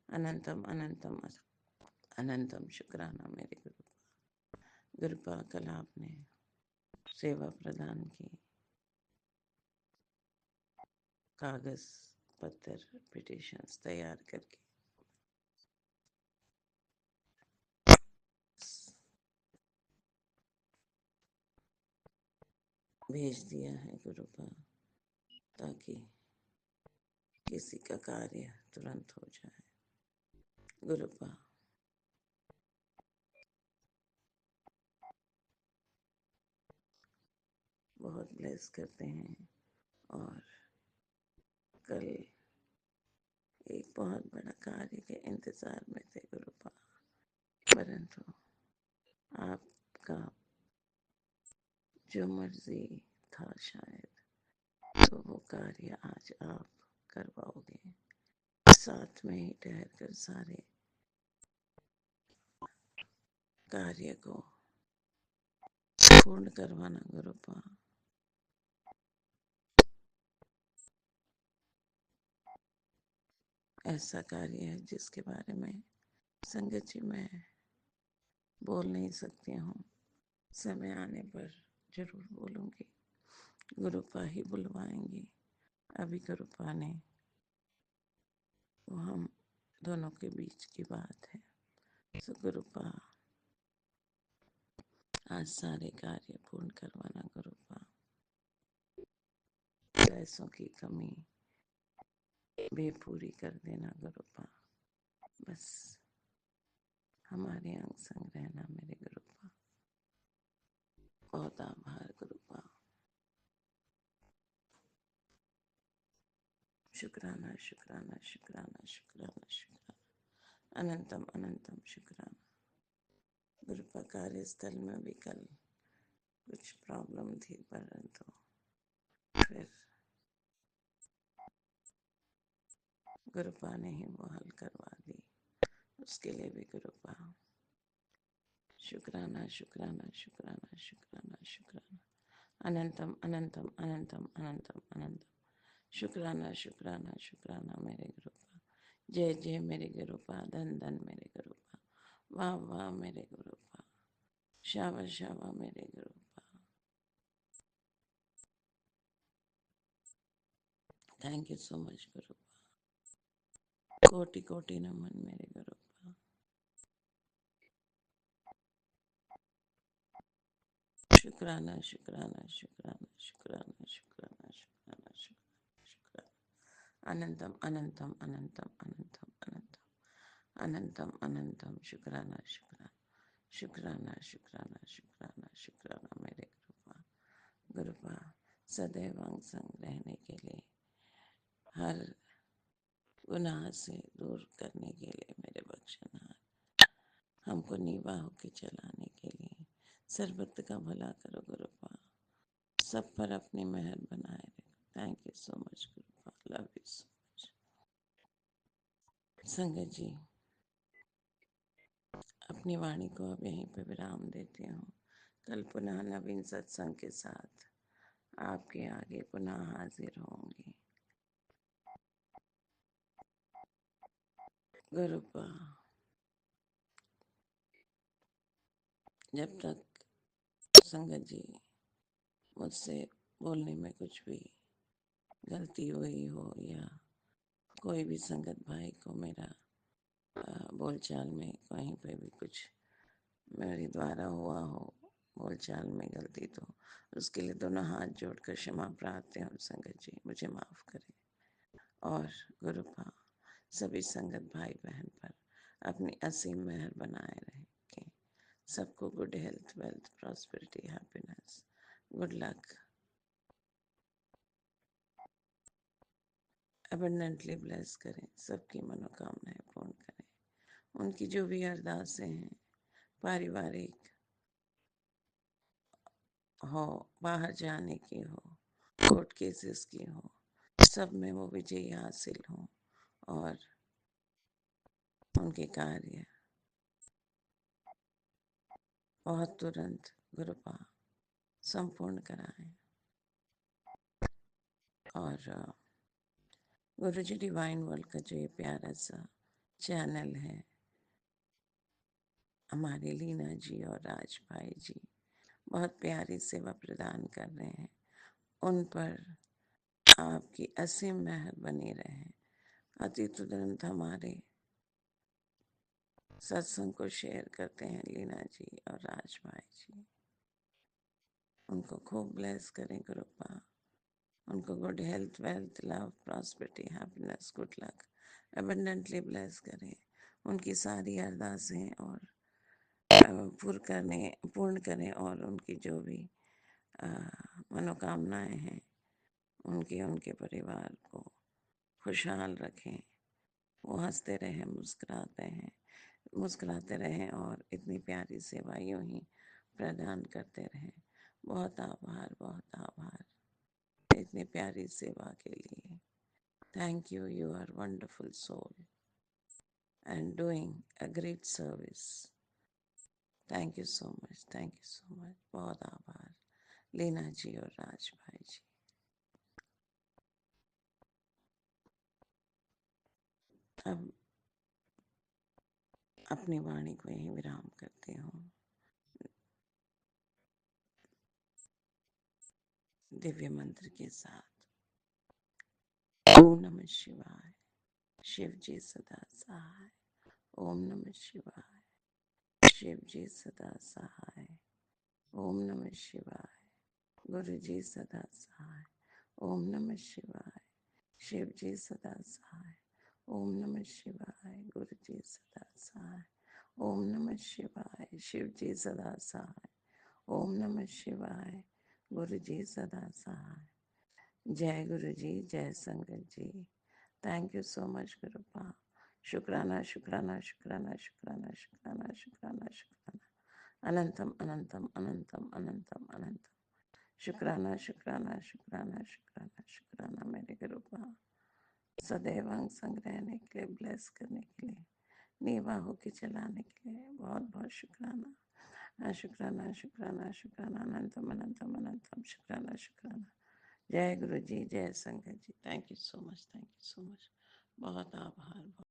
[SPEAKER 4] अनंतम अनंतम अनंतम शुक्राना मेरे गुरुपा। गुरुपा, कल आपने सेवा प्रदान की, कागज पत्थर पिटिशंस तैयार करके भेज दिया है गुरुपा, ताकि किसी का कार्य तुरंत हो जाए। गुरुपा, बहुत ब्लेस करते हैं, और कल एक बहुत बड़ा कार्य के इंतजार में थे गुरुपा, परंतु आपका जो मर्जी था शायद, तो वो कार्य आज आप करवाओगे। साथ में ही ठहर कर सारे कार्य को पूर्ण करवाना गुरुपा। ऐसा कार्य है जिसके बारे में संगत जी मैं बोल नहीं सकती हूँ, समय आने पर जरूर बोलूँगी। गुरुपा ही बुलवाएंगी। अभी गुरुपा ने, वो हम दोनों के बीच की बात है। सो गुरुपा, आज सारे कार्य पूर्ण करवाना गुरुपा। पैसों की कमी बेपूरी कर देना गुरुपा। बस हमारे अंग संग रहना मेरे गुरुपा। बहुत आभार गुरुपा। शुक्राना शुक्राना शुक्राना शुक्राना शुक्राना, अनंतम अनंतम शुक्राना। गुरुपा, कार्यस्थल में भी कल कुछ प्रॉब्लम थी, परंतु फिर गुरुपा ने ही वो हल करवा दी। उसके लिए भी गुरुपा शुक्राना शुक्राना शुक्राना शुक्राना शुक्राना, अनंतम अनंतम अनंतम अनंतम अनंतम शुक्राना शुक्राना शुक्राना मेरे गुरुपा। जय जय मेरे गुरुपा, धन धन मेरे गुरुपा, वाह वाह मेरे गुरुपा, शाबाश शाबाश मेरे गुरुपा। Thank you so much गुरुपा। कोटि कोटि नमन मेरे गुरुपा। शुक्राना शुक्राना शुक्राना शुक्राना शुक्राना शुक्राना शुक्राना शुक्राना, अनंतम अनंतम अनंतम अनंतम अनंतम अनंतम अनंतम शुक्राना शुक्राना शुक्राना शुक्राना शुक्राना शुक्राना मेरे गुरुपा। गुरुपा, सदैव अंग संग रहने के लिए, हर गुनाह से दूर करने के लिए मेरे बख्शनार, हमको नीवा होके चलाने के लिए सर्वत्र का भला करो गुरुपा। सब पर अपनी मेहर बनाए रखो। Thank you so much गुरुपा, love you so much. संगत जी, अपनी वाणी को अब यहीं पे विराम देती हूँ। कल पुनः नवीन सत्संग के साथ आपके आगे पुनः हाजिर होंगी। गुरुपा, जब तक संगत जी मुझसे बोलने में कुछ भी गलती हुई हो या कोई भी संगत भाई को मेरा बोलचाल में कहीं पे भी कुछ मेरे द्वारा हुआ हो बोलचाल में गलती, तो उसके लिए दोनों हाथ जोड़कर क्षमा प्रार्थी हूँ। संगत जी मुझे माफ़ करें और गुरुपा सभी संगत भाई बहन पर अपनी असीम मेहर बनाए रखें। सबको good health, wealth, prosperity, happiness, good luck, abundantly bless करें। सबकी मनोकामनाएं पूर्ण करें। उनकी जो भी अरदासें हैं, पारिवारिक हो, बाहर जाने की हो, कोर्ट केसेस की हो, सब में वो विजयी हासिल हो और उनके कार्य बहुत तुरंत गुरुपा संपूर्ण कराएं। और गुरु जी डिवाइन वर्ल्ड का जो ये प्यारा सा चैनल है, हमारे लीना जी और राज भाई जी बहुत प्यारी सेवा प्रदान कर रहे हैं। उन पर आपकी असीम मेहर बनी रहे। अति तुरंत हमारे सत्संग को शेयर करते हैं लीना जी और राज भाई जी। उनको खूब ब्लेस करें गुरुपा। उनको good health, wealth, love, prosperity, happiness, good luck abundantly bless करें। उनकी सारी अरदासें और पूर्ण करें और उनकी जो भी मनोकामनाएं हैं उनके परिवार को खुशहाल रखें। वो हंसते रहें, मुस्कुराते रहें और इतनी प्यारी सेवा यूं ही प्रदान करते रहें। बहुत आभार, बहुत आभार इतनी प्यारी सेवा के लिए। Thank you, you are wonderful soul and doing a great service. Thank you so much, thank you so much. बहुत आभार लीना जी और राज भाई जी। अब अपनी वाणी को यहीं विराम करती हूँ। दिव्य मंत्र के साथ ओम नमः शिवाय, शिव जी सदा सहाय। ओम नमः शिवाय, शिव जी सदा सहाय। ओम नमः शिवाय, गुरु जी सदा सहाय। ओम नमः शिवाय, शिव जी सदा सहाय। ओम नमः शिवाय, गुरु जी सदा सहाय। ओम नमः शिवाय, शिव जी सदा सहाय। ओम नमः शिवाय, गुरु जी सदा सहाय। जय गुरु जी, जय संगत जी। Thank you so much गुरुपा। शुक्राना, शुक्राना, शुक्राना, शुक्राना, शुक्राना, शुक्राना, शुक्राना। अनंतम अनंतम अनंतम अनंतम अनंतम शुक्राना, शुक्राना, शुक्राना, शुक्राना, शुक्राना मेरे गुरुपा। सदैव अंग संग रहने के लिए, ब्लेस करने के लिए, नीवा होके चलाने के लिए बहुत बहुत शुक्राना। शुक्राना, शुक्राना, शुक्राना, अनंतम अनंतम अनंतम शुक्राना, शुक्राना। जय गुरु जी, जय संगत जी। Thank you so much, thank you so much. बहुत आभार।